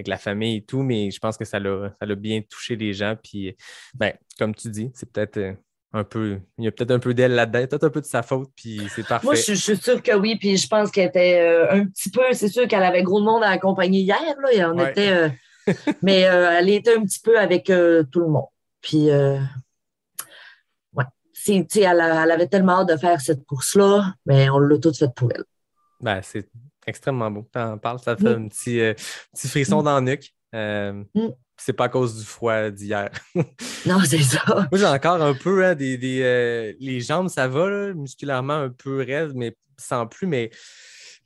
la famille et tout. Mais je pense que ça l'a bien touché les gens. Puis, ben, comme tu dis, c'est peut-être. Il y a peut-être un peu d'elle là-dedans, peut-être un peu de sa faute, puis c'est parfait. Moi, je suis sûre que oui, puis je pense qu'elle était un petit peu, c'est sûr qu'elle avait gros de monde à accompagner hier, là, et on était, mais elle était un petit peu avec tout le monde. Puis, ouais, elle avait tellement hâte de faire cette course-là, mais on l'a toute faite pour elle. Ben, c'est extrêmement beau. T'en parles, ça fait un petit frisson dans le nuque. C'est pas à cause du froid d'hier. Non, c'est ça. Moi, j'ai encore un peu les jambes, ça va, là, musculairement un peu raide, mais sans plus. Mais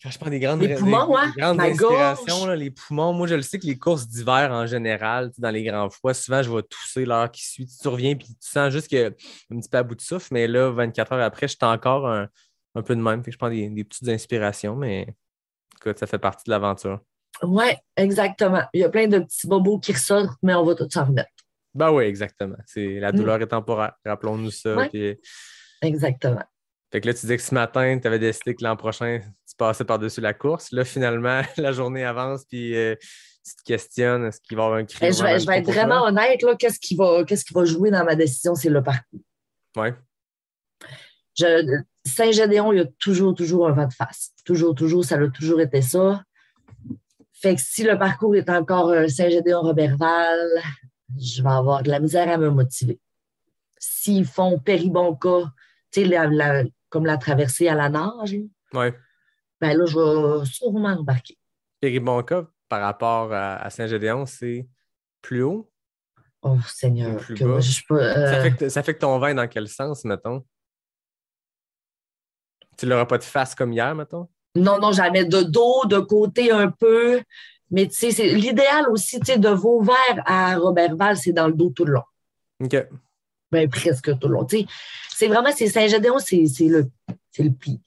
Quand je prends des grandes, Les poumons, des grandes ma inspirations, gorge. là, les poumons, moi, je le sais que les courses d'hiver en général, tu sais, dans les grands froids, souvent, je vais tousser l'heure qui suit. Tu reviens puis tu sens juste que un petit peu à bout de souffle, mais là, 24 heures après, je suis encore un peu de même. Fait que je prends des petites inspirations, mais écoute, ça fait partie de l'aventure. Oui, exactement. Il y a plein de petits bobos qui ressortent, mais on va tout s'en remettre. Ben oui, exactement. La douleur est temporaire. Rappelons-nous ça. Oui, Puis... exactement. Fait que là, tu disais que ce matin, tu avais décidé que l'an prochain, tu passais par-dessus la course. Là, finalement, la journée avance, puis tu te questionnes, est-ce qu'il va y avoir un cri? Je vais être vraiment honnête, là, qu'est-ce qui va jouer dans ma décision, c'est le parcours. Oui. Saint-Gédéon, il y a toujours un vent de face. Toujours, ça a toujours été ça. Fait que si le parcours est encore Saint-Gédéon-Roberval, je vais avoir de la misère à me motiver. S'ils font Péribonca, tu sais, comme la traversée à la nage, Ouais. ben là, je vais sûrement embarquer. Péribonca, par rapport à Saint-Gédéon, c'est plus haut Oh, ou Seigneur. plus bas? Ça fait que ton vin est dans quel sens, mettons? Tu l'auras pas de face comme hier, mettons? Non, jamais de dos, de côté un peu. Mais tu sais, c'est l'idéal aussi, tu sais, de Vauvert à Roberval, c'est dans le dos tout le long. OK. Ben, presque tout le long. Tu sais, c'est Saint-Gédéon, c'est le pire.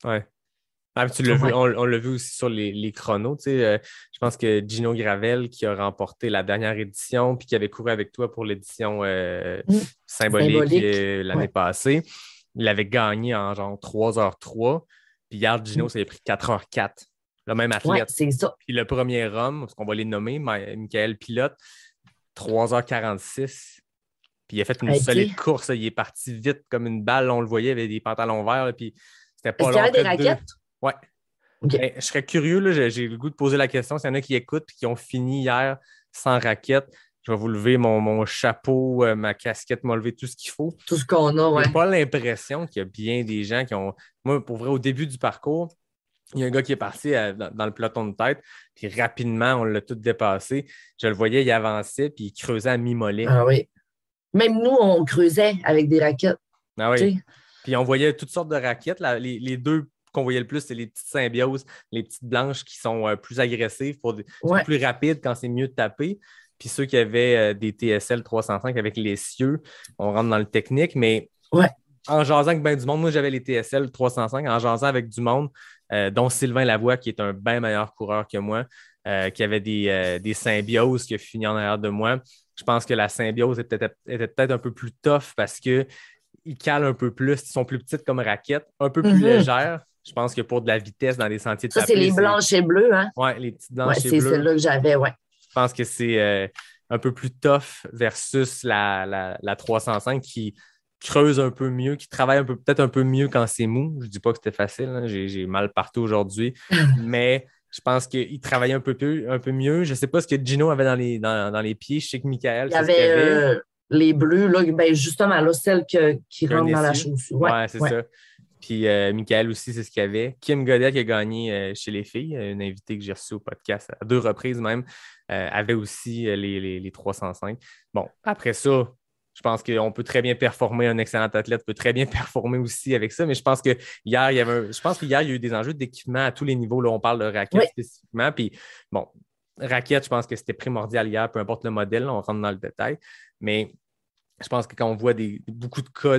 Ouais. Ah, tu l'as vu, on l'a vu aussi sur les chronos. Tu sais, je pense que Gino Gravel, qui a remporté la dernière édition, puis qui avait couru avec toi pour l'édition symbolique l'année passée, il avait gagné en genre 3h03. Puis hier, Gino, ça a pris 4h04. Le même athlète. Ouais, c'est ça. Puis le premier homme, parce qu'on va les nommer, Michael Pilote, 3h46. Puis il a fait une solide course. Il est parti vite comme une balle. On le voyait, il avait des pantalons verts. Là, puis c'était pas long. Est-ce qu'il y avait des raquettes? Ouais. Okay. Ben, je serais curieux. Là, j'ai le goût de poser la question. S'il y en a qui écoutent et qui ont fini hier sans raquette, je vais vous lever mon chapeau, ma casquette, m'a levé tout ce qu'il faut. Tout ce qu'on a, ouais. J'ai pas l'impression qu'il y a bien des gens qui ont... Moi, pour vrai, au début du parcours, il y a un gars qui est parti dans le peloton de tête, puis rapidement, on l'a tout dépassé. Je le voyais, il avançait, puis il creusait à mi-mollet. Ah oui. Même nous, on creusait avec des raquettes. Ah oui. Puis on voyait toutes sortes de raquettes. Les deux qu'on voyait le plus, c'est les petites symbioses, les petites blanches qui sont plus agressives, c'est plus rapide quand c'est mieux de taper. Puis ceux qui avaient des TSL 305 avec les cieux, on rentre dans le technique, mais en jasant avec bien du monde, moi j'avais les TSL 305, en jasant avec du monde, dont Sylvain Lavoie, qui est un bien meilleur coureur que moi, qui avait des symbioses qui a fini en arrière de moi. Je pense que la symbiose était peut-être un peu plus tough parce qu'ils calent un peu plus. Ils sont plus petites comme raquettes, un peu plus légères. Je pense que pour de la vitesse dans des sentiers de tapis. Ça, c'est les blanches et bleues, hein? Oui, les petites blanches et bleues. C'est celle-là que j'avais, Je pense que c'est un peu plus tough versus la 305 qui creuse un peu mieux, qui travaille peut-être un peu mieux quand c'est mou. Je ne dis pas que c'était facile. Hein. J'ai mal partout aujourd'hui. Mais je pense qu'il travaillait un peu mieux. Je ne sais pas ce que Gino avait dans les pieds. Je sais que Michael, il y avait les bleus, là, ben justement, là, celle qui rentre dans la chaussure. Oui, c'est ça. Puis Michael aussi, c'est ce qu'il y avait. Kim Godet, qui a gagné chez les filles, une invitée que j'ai reçue au podcast à 2 reprises même, avait aussi les 305. Bon, après ça, je pense qu'on peut très bien performer. Un excellent athlète peut très bien performer aussi avec ça, mais je pense que hier, il y a eu des enjeux d'équipement à tous les niveaux. Là, on parle de raquettes spécifiquement. Puis, bon, raquettes, je pense que c'était primordial hier, peu importe le modèle, là, on rentre dans le détail. Mais je pense que quand on voit beaucoup de cas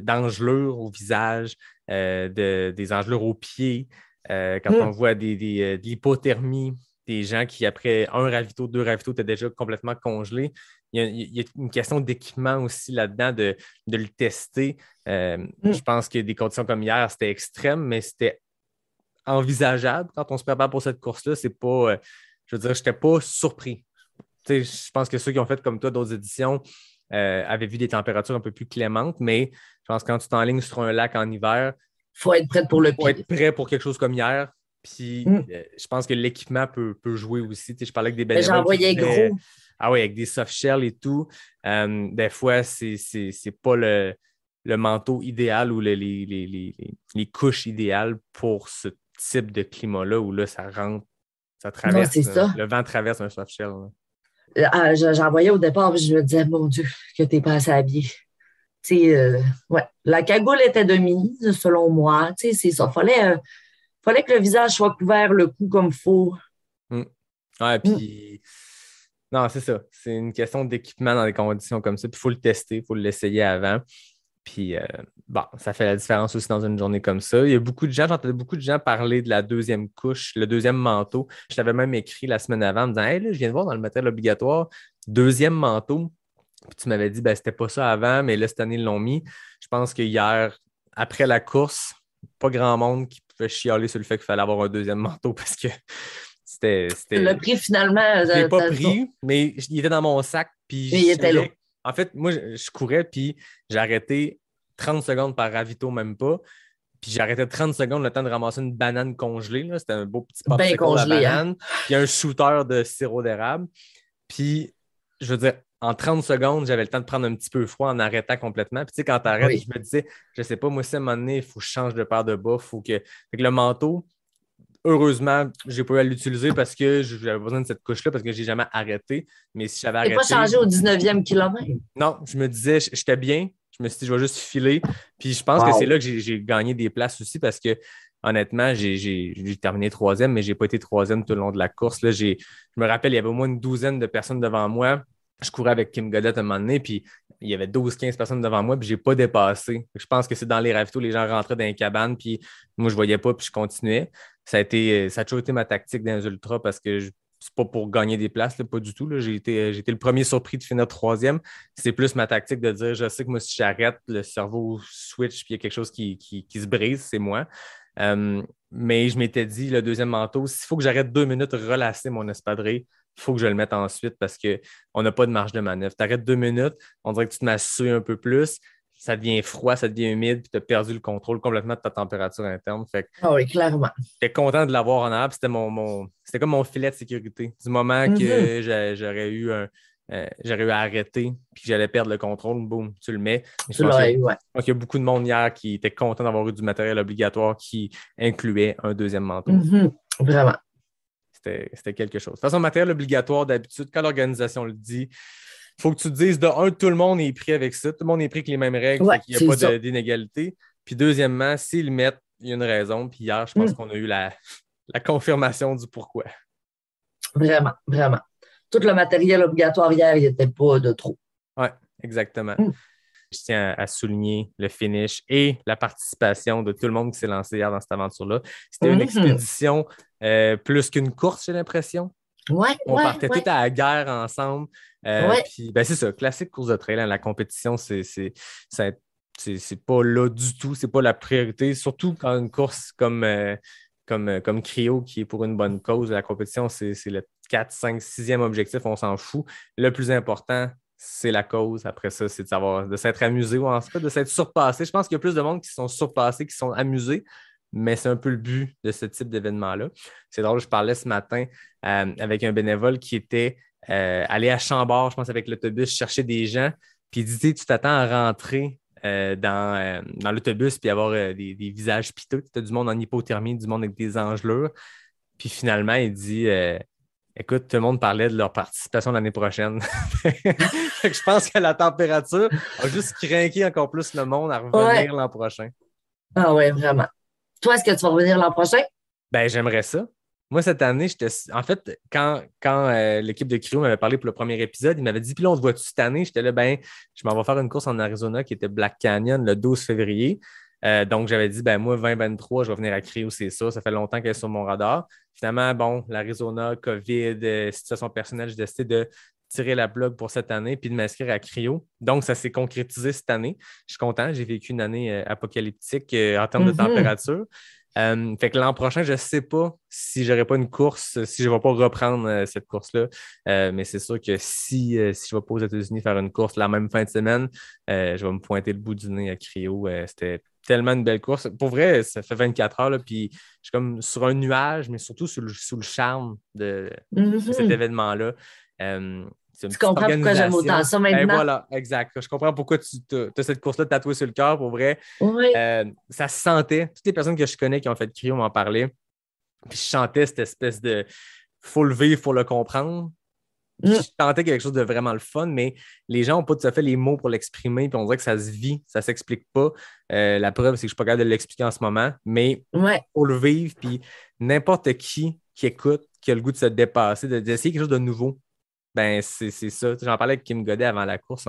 d'engelures au visage, des engelures aux pieds, quand on voit de l'hypothermie, des gens qui, après 1 ravito, 2 ravitaux, étaient déjà complètement congelés. Il y a une question d'équipement aussi là-dedans, de le tester. Je pense que des conditions comme hier, c'était extrême, mais c'était envisageable quand on se prépare pour cette course-là. C'est pas, je veux dire, je n'étais pas surpris. Je pense que ceux qui ont fait comme toi d'autres éditions avaient vu des températures un peu plus clémentes, mais je pense que quand tu t'enlignes sur un lac en hiver, il faut être prêt pour le pire. Il faut être prêt pour quelque chose comme hier. Puis je pense que l'équipement peut jouer aussi. Je parlais avec des bénévoles. J'en voyais gros. Ah oui, avec des soft shells et tout. Des fois, c'est pas le manteau idéal ou les couches idéales pour ce type de climat-là où là, ça rentre, ça traverse. Non, c'est ça. Le vent traverse un soft shell. J'en voyais au départ, puis je me disais, mon Dieu, que t'es pas assez habillé. Ouais, la cagoule était de mise, selon moi. Tu sais, c'est ça. Fallait que le visage soit couvert, le cou comme faut. Mm. Ouais, Mm. puis non, c'est ça. C'est une question d'équipement dans des conditions comme ça. Puis il faut le tester, il faut l'essayer avant. Puis bon, ça fait la différence aussi dans une journée comme ça. Il y a beaucoup de gens, j'entendais beaucoup de gens parler de la deuxième couche, le deuxième manteau. Je t'avais même écrit la semaine avant en me disant hey, là, je viens de voir dans le matériel obligatoire, deuxième manteau. Puis tu m'avais dit ben c'était pas ça avant, mais là, cette année, ils l'ont mis. Je pense que hier, après la course, pas grand monde qui pouvait chialer sur le fait qu'il fallait avoir un deuxième manteau parce que Le prix, finalement, je ne l'ai pas pris, mais il était dans mon sac. Puis il était là. En fait, moi, je courais, puis j'ai arrêté 30 secondes par ravito, même pas. Puis j'ai arrêté 30 secondes le temps de ramasser une banane congelée. Là. C'était un beau petit popsicle à banane. Hein? Puis un shooter de sirop d'érable. Puis, je veux dire, en 30 secondes, j'avais le temps de prendre un petit peu froid en arrêtant complètement. Puis tu sais, quand tu arrêtes, je me disais, je sais pas, moi, si à un moment donné, il faut que je change de paire de bas. Faut que... Fait que le manteau, heureusement, je n'ai pas eu à l'utiliser parce que j'avais besoin de cette couche-là parce que je n'ai jamais arrêté. Mais si j'avais arrêté... Tu n'as pas changé au 19e kilomètre? Non, je me disais, j'étais bien. Je me suis dit, je vais juste filer. Puis je pense que c'est là que j'ai gagné des places aussi parce que honnêtement, j'ai terminé troisième, mais je n'ai pas été troisième tout le long de la course. Là, je me rappelle, il y avait au moins une douzaine de personnes devant moi. Je courais avec Kim Godette à un moment donné, puis il y avait 12-15 personnes devant moi, puis je n'ai pas dépassé. Je pense que c'est dans les ravitaux, les gens rentraient dans les cabanes, puis moi, je ne voyais pas, puis je continuais. Ça a toujours été ma tactique dans les ultras parce que c'est pas pour gagner des places, là, pas du tout. Là. J'ai été le premier surpris de finir troisième. C'est plus ma tactique de dire, je sais que moi, si j'arrête, le cerveau switch, puis il y a quelque chose qui se brise, c'est moi. Mais je m'étais dit, le deuxième manteau, s'il faut que j'arrête 2 minutes, relasser mon espadrille, il faut que je le mette ensuite parce qu'on n'a pas de marge de manœuvre. Tu arrêtes 2 minutes, on dirait que tu te massues un peu plus, ça devient froid, ça devient humide, puis tu as perdu le contrôle complètement de ta température interne. Fait que oui, clairement. j'étais content de l'avoir en arrière, c'était comme mon filet de sécurité. Du moment que j'aurais eu à arrêter puis que j'allais perdre le contrôle, boum, tu le mets. Je pense qu'il y a beaucoup de monde hier qui était content d'avoir eu du matériel obligatoire qui incluait un deuxième manteau. Vraiment. C'était quelque chose. De toute façon, matériel obligatoire, d'habitude, quand l'organisation le dit, il faut que tu te dises, de un, tout le monde est pris avec ça. Tout le monde est pris avec les mêmes règles, il n'y a pas d'inégalité. Puis deuxièmement, s'ils le mettent, il y a une raison. Puis hier, je pense qu'on a eu la confirmation du pourquoi. Vraiment, vraiment. Tout le matériel obligatoire hier, il n'était pas de trop. Oui, exactement. Je tiens à souligner le finish et la participation de tout le monde qui s'est lancé hier dans cette aventure-là. C'était une expédition plus qu'une course, j'ai l'impression. On partait tout à la guerre ensemble. Puis, ben, c'est ça, classique course de trail. Hein, la compétition, c'est pas là du tout. C'est pas la priorité. Surtout quand une course comme Cryo, qui est pour une bonne cause, la compétition, c'est le 4, 5, 6e objectif. On s'en fout. Le plus important, c'est la cause. Après ça, c'est de s'être amusé ou en tout cas de s'être surpassé. Je pense qu'il y a plus de monde qui sont surpassés, qui sont amusés, mais c'est un peu le but de ce type d'événement-là. C'est drôle, je parlais ce matin avec un bénévole qui était allé à Chambord, je pense, avec l'autobus, chercher des gens, puis il dit, tu t'attends à rentrer dans l'autobus puis avoir des visages piteux. Tu as du monde en hypothermie, du monde avec des engelures. Puis finalement, il dit... écoute, tout le monde parlait de leur participation l'année prochaine. Je pense que la température a juste craqué encore plus le monde à revenir l'an prochain. Ah oui, vraiment. Toi, est-ce que tu vas revenir l'an prochain? Ben, j'aimerais ça. Moi, cette année, en fait, quand l'équipe de Cryo m'avait parlé pour le premier épisode, il m'avait dit, puis là, on te voit-tu cette année? J'étais là, ben, je m'en vais faire une course en Arizona qui était Black Canyon le 12 février. Donc, j'avais dit, ben moi, 2023, je vais venir à Cryo, c'est ça. Ça fait longtemps qu'elle est sur mon radar. Finalement, bon, l'Arizona, COVID, situation personnelle, j'ai décidé de tirer la plug pour cette année puis de m'inscrire à Cryo. Donc, ça s'est concrétisé cette année. Je suis content. J'ai vécu une année apocalyptique en termes de température. Fait que l'an prochain, je ne sais pas si je n'aurai pas une course, si je ne vais pas reprendre cette course-là. Mais c'est sûr que si je ne vais pas aux États-Unis faire une course la même fin de semaine, je vais me pointer le bout du nez à Cryo. C'était tellement une belle course. Pour vrai, ça fait 24 heures, là, puis je suis comme sur un nuage, mais surtout sous le charme de cet événement-là. Tu comprends pourquoi j'aime autant ça maintenant? Ben voilà, exact. Je comprends pourquoi tu as cette course-là tatouée sur le cœur, pour vrai. Oui. Ça se sentait. Toutes les personnes que je connais qui ont fait Cryo m'en parlaient. Puis je chantais cette espèce de « faut le vivre, faut le comprendre ». Je tentais quelque chose de vraiment le fun, mais les gens n'ont pas tout à fait les mots pour l'exprimer, puis on dirait que ça se vit, ça ne s'explique pas. La preuve, c'est que je ne suis pas capable de l'expliquer en ce moment, mais pour le vivre, puis n'importe qui écoute, qui a le goût de se dépasser, d'essayer quelque chose de nouveau, ben c'est ça. J'en parlais avec Kim Godet avant la course.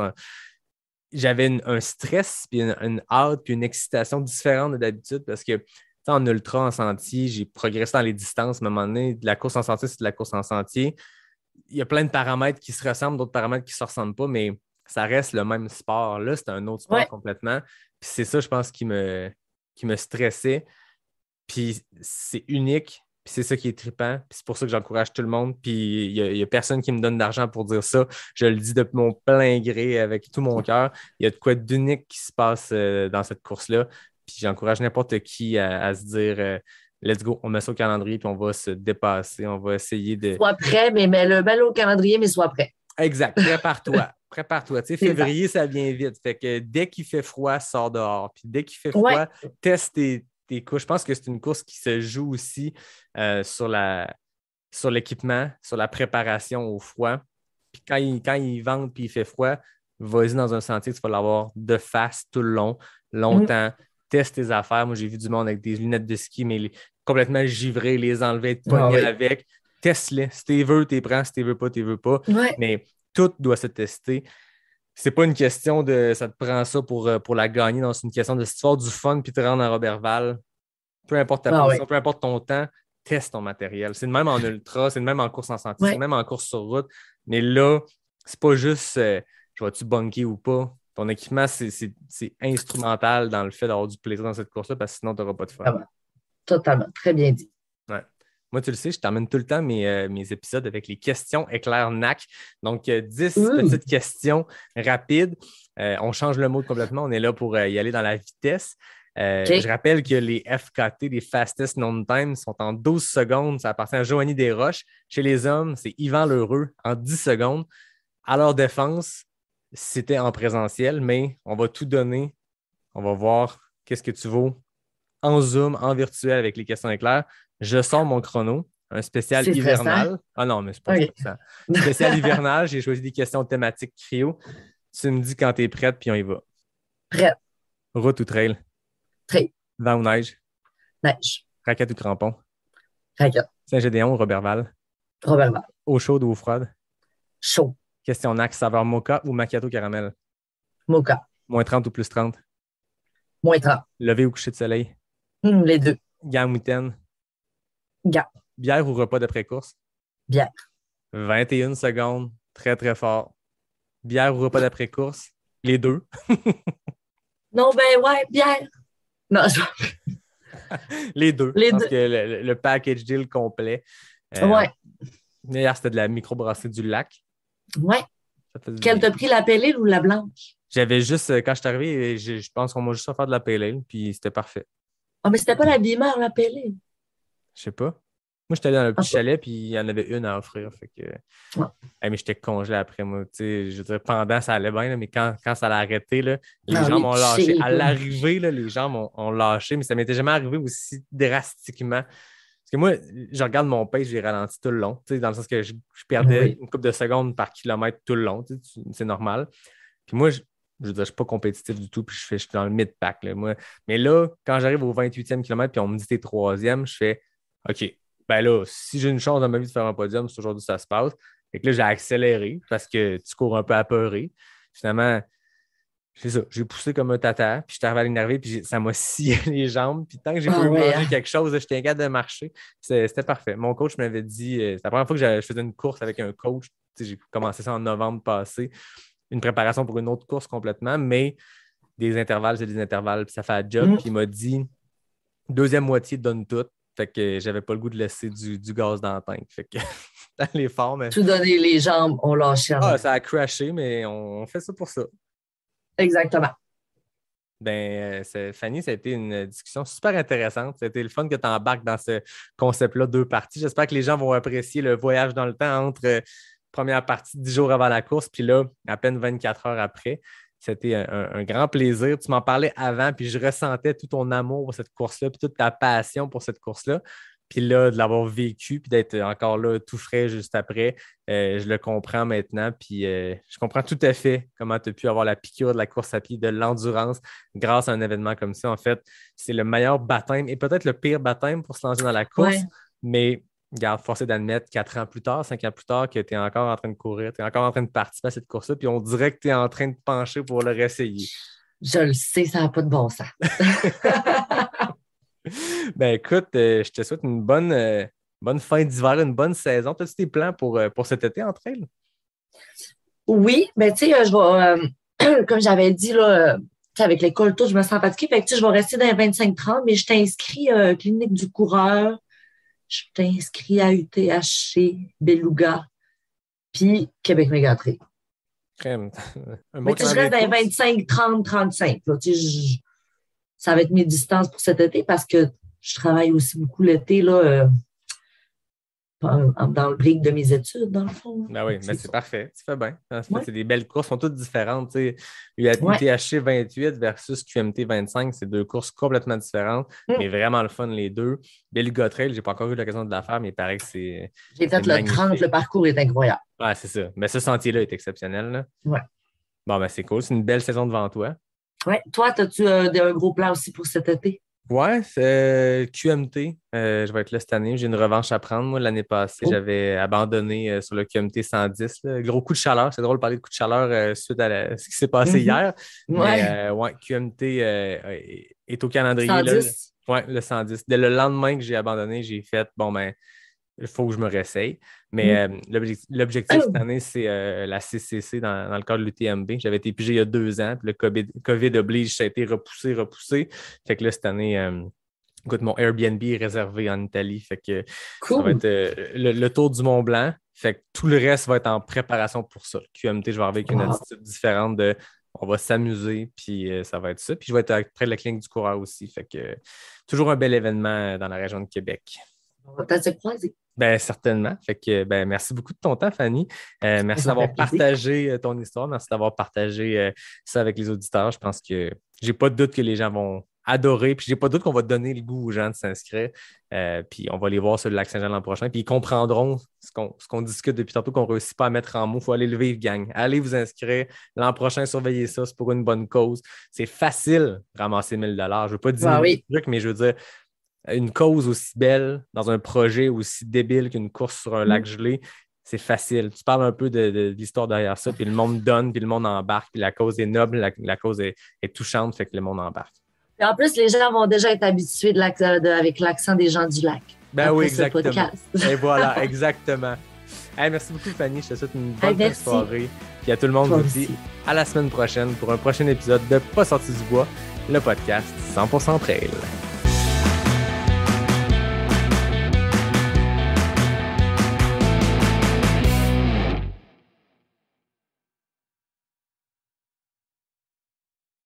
J'avais un stress, puis une hâte, puis une excitation différente de d'habitude parce que en ultra, en sentier, j'ai progressé dans les distances. À un moment donné, de la course en sentier, c'est de la course en sentier. Il y a plein de paramètres qui se ressemblent, d'autres paramètres qui ne se ressemblent pas, mais ça reste le même sport. Là, c'est un autre sport complètement. Puis c'est ça, je pense, qui me stressait. Puis c'est unique. Puis c'est ça qui est trippant. Puis c'est pour ça que j'encourage tout le monde. Puis il n'y a personne qui me donne d'argent pour dire ça. Je le dis de mon plein gré avec tout mon cœur. Il y a de quoi d'unique qui se passe dans cette course-là. Puis j'encourage n'importe qui à se dire let's go, on met ça au calendrier puis on va se dépasser. On va essayer de. Sois prêt, mais mets-le au calendrier, mais sois prêt. Exact. Prépare-toi. Prépare-toi. Tu sais, février, ça vient vite. Fait que dès qu'il fait froid, sors dehors. Puis dès qu'il fait froid, teste tes couches. Je pense que c'est une course qui se joue aussi sur l'équipement, sur la préparation au froid. Puis quand il vente puis il fait froid, vas-y dans un sentier, tu vas l'avoir de face tout le long, longtemps. Teste tes affaires. Moi, j'ai vu du monde avec des lunettes de ski, mais complètement givrés, les enlever, être pognés avec. Teste-les. Si tu veux, tu les prends. Si tu veux pas, tu veux pas. Mais tout doit se tester. C'est pas une question de ça te prend ça pour la gagner. Non, c'est une question de si tu vas avoir du fun puis te rendre à Roberval, peu importe ta position, peu importe ton temps, teste ton matériel. C'est le même en ultra, c'est le même en course en sentier, c'est le même en course sur route. Mais là, c'est pas juste je vais-tu bunker ou pas. Ton équipement, c'est instrumental dans le fait d'avoir du plaisir dans cette course-là parce que sinon, tu n'auras pas de fun. Totalement. Très bien dit. Ouais. Moi, tu le sais, je t'emmène tout le temps mes épisodes avec les questions éclair NAC. Donc, 10 petites questions rapides. On change le mode complètement. On est là pour y aller dans la vitesse. Je rappelle que les FKT, les Fastest Known Time, sont en 12 secondes. Ça appartient à Joanie Desroches. Chez les hommes, c'est Yvan Lheureux en 10 secondes. À leur défense, c'était en présentiel, mais on va tout donner. On va voir qu'est-ce que tu vaux en Zoom, en virtuel avec les questions éclairs. Je sors mon chrono, un spécial hivernal. Stressant. Ah non, mais c'est pas stressant. Spécial hivernal, j'ai choisi des questions thématiques cryo. Tu me dis quand tu es prête, puis on y va. Prête. Route ou trail? Trail. Vent ou neige? Neige. Raquette ou crampon? Raquette. Saint-Gédéon ou Roberval? Roberval. Eau chaude ou eau froide? Chaud. Question NAC, saveur mocha ou macchiato caramel? Mocha. Moins 30 ou plus 30? Moins 30. Lever ou coucher de soleil? Les deux. Gants ou mitaine? Gants. Bière ou repas d'après-course? Bière. 21 secondes, très, très fort. Bière ou repas d'après-course? Les deux. Non, bière. Non, Les deux. Les Je pense deux. que le package deal complet. D'ailleurs, c'était de la microbrasserie du lac. Ouais. Quelle t'a pris, la pale ale ou la blanche? J'avais juste, quand je suis arrivé, je pense qu'on m'a juste offert de la pale ale, puis c'était parfait. Ah, mais c'était pas la Beamer, la pale ale. Je sais pas. Moi, j'étais allé dans le petit chalet, puis il y en avait une à offrir. Fait que... mais j'étais congelé après, moi. Je veux dire, pendant, ça allait bien, là, mais quand ça l'a arrêté, là, les gens m'ont lâché. À l'arrivée, là, les gens m'ont lâché, mais ça m'était jamais arrivé aussi drastiquement. Parce que moi, je regarde mon pace, j'ai ralenti tout le long, dans le sens que je perdais une couple de secondes par kilomètre tout le long. C'est normal. Puis moi, je veux dire, je ne suis pas compétitif du tout, puis je suis dans le mid-pack. Là, moi. Mais là, quand j'arrive au 28e kilomètre, puis on me dit t'es troisième, je fais OK, ben là, si j'ai une chance dans ma vie de faire un podium, c'est aujourd'hui que ça se passe. Fait que là, j'ai accéléré parce que tu cours un peu apeuré. Finalement, c'est ça, j'ai poussé comme un tata, puis j'étais arrivé à l'énerver, puis ça m'a scié les jambes. Puis tant que j'ai pu manger quelque chose, j'étais incapable de marcher. C'était parfait. Mon coach m'avait dit, c'est la première fois que je faisais une course avec un coach. J'ai commencé ça en novembre passé. Une préparation pour une autre course complètement, mais des intervalles, c'est des intervalles, puis ça fait un job. Puis il m'a dit, deuxième moitié, donne tout. Fait que j'avais pas le goût de laisser du gaz dans la tank. Fait que les formes. Mais... Tout donner, les jambes, on lâché. Ça a crashé, mais on fait ça pour ça. Exactement. Ben, Fanny, ça a été une discussion super intéressante. C'était le fun que tu embarques dans ce concept-là, 2 parties. J'espère que les gens vont apprécier le voyage dans le temps entre première partie 10 jours avant la course, puis là, à peine 24 heures après. C'était un grand plaisir. Tu m'en parlais avant, puis je ressentais tout ton amour pour cette course-là, puis toute ta passion pour cette course-là. Puis là, de l'avoir vécu, puis d'être encore là tout frais juste après, je le comprends maintenant. Puis je comprends tout à fait comment tu as pu avoir la piqûre de la course à pied, de l'endurance grâce à un événement comme ça. En fait, c'est le meilleur baptême et peut-être le pire baptême pour se lancer dans la course. Mais regarde, forcé d'admettre 4 ans plus tard, 5 ans plus tard, que tu es encore en train de courir, tu es encore en train de participer à cette course-là, puis on dirait que tu es en train de te pencher pour le réessayer. Je le sais, ça n'a pas de bon sens. Ben écoute, je te souhaite une bonne fin d'hiver, une bonne saison. As-tu des plans pour cet été en trail? Oui, mais tu sais, je vais, comme j'avais dit, là, avec l'école, tout, je me sens fatiguée. Fait que je vais rester dans les 25-30, mais je t'ai inscrit Clinique du coureur, je t'ai inscrit à UTHC, Beluga, puis Québec Mégatrail. Un bon mais tu sais, je reste dans les 25, 30, 35. Là, tu sais, ça va être mes distances pour cet été parce que je travaille aussi beaucoup l'été là, dans le break de mes études, dans le fond. Ben oui, mais c'est parfait. Tu fais bien. Ouais. C'est des belles courses, sont toutes différentes. UTHC 28 versus QMT 25, c'est 2 courses complètement différentes, mais vraiment le fun les deux. Beluga Trail, je n'ai pas encore eu l'occasion de la faire, mais il paraît que c'est. J'ai fait le 30, le parcours est incroyable. Ouais, c'est ça. Mais ce sentier-là est exceptionnel. Là. Ouais. Bon, ben c'est cool. C'est une belle saison devant toi. Ouais. Toi, as-tu un gros plan aussi pour cet été? Ouais, c'est QMT. Je vais être là cette année. J'ai une revanche à prendre. Moi, l'année passée, j'avais abandonné sur le QMT 110. Là. Gros coup de chaleur. C'est drôle de parler de coup de chaleur suite à ce qui s'est passé hier. Ouais. Mais QMT est au calendrier. 110? Oui, le 110. Dès le lendemain que j'ai abandonné, j'ai fait bon, ben, il faut que je me réessaye. Mais l'objectif cette année, c'est la CCC dans le cadre de l'UTMB. J'avais été pigé il y a 2 ans, puis le COVID oblige, ça a été repoussé. Fait que là, cette année, écoute, mon Airbnb est réservé en Italie. Fait que ça va être le tour du Mont Blanc. Fait que tout le reste va être en préparation pour ça. Le QMT, je vais arriver avec une attitude différente de on va s'amuser, puis ça va être ça. Puis je vais être près de la clinique du coureur aussi. Fait que toujours un bel événement dans la région de Québec. On va peut-être se croiser. Ben, certainement. Fait que, merci beaucoup de ton temps, Fanny. Merci d'avoir partagé ton histoire. Merci d'avoir partagé ça avec les auditeurs. Je pense que j'ai pas de doute que les gens vont adorer. Puis j'ai pas de doute qu'on va donner le goût aux gens de s'inscrire. Puis on va les voir sur le Lac-Saint-Jean l'an prochain. Puis ils comprendront ce qu'on discute depuis tantôt qu'on ne réussit pas à mettre en mots. Il faut aller le vivre, gang. Allez vous inscrire. L'an prochain, surveillez ça. C'est pour une bonne cause. C'est facile de ramasser 1 000 $. Je ne veux pas dire le truc, mais je veux dire, une cause aussi belle dans un projet aussi débile qu'une course sur un lac gelé, c'est facile. Tu parles un peu de l'histoire derrière ça, puis le monde donne, puis le monde embarque, puis la cause est noble, la cause est touchante, fait que le monde embarque. Et en plus, les gens vont déjà être habitués avec l'accent des gens du lac. Ben oui, exactement. Et voilà, exactement. Hey, merci beaucoup, Fanny. Je te souhaite une bonne soirée. Puis à tout le monde, je vous dis à la semaine prochaine pour un prochain épisode de Pas sorti du bois, le podcast 100% Trail.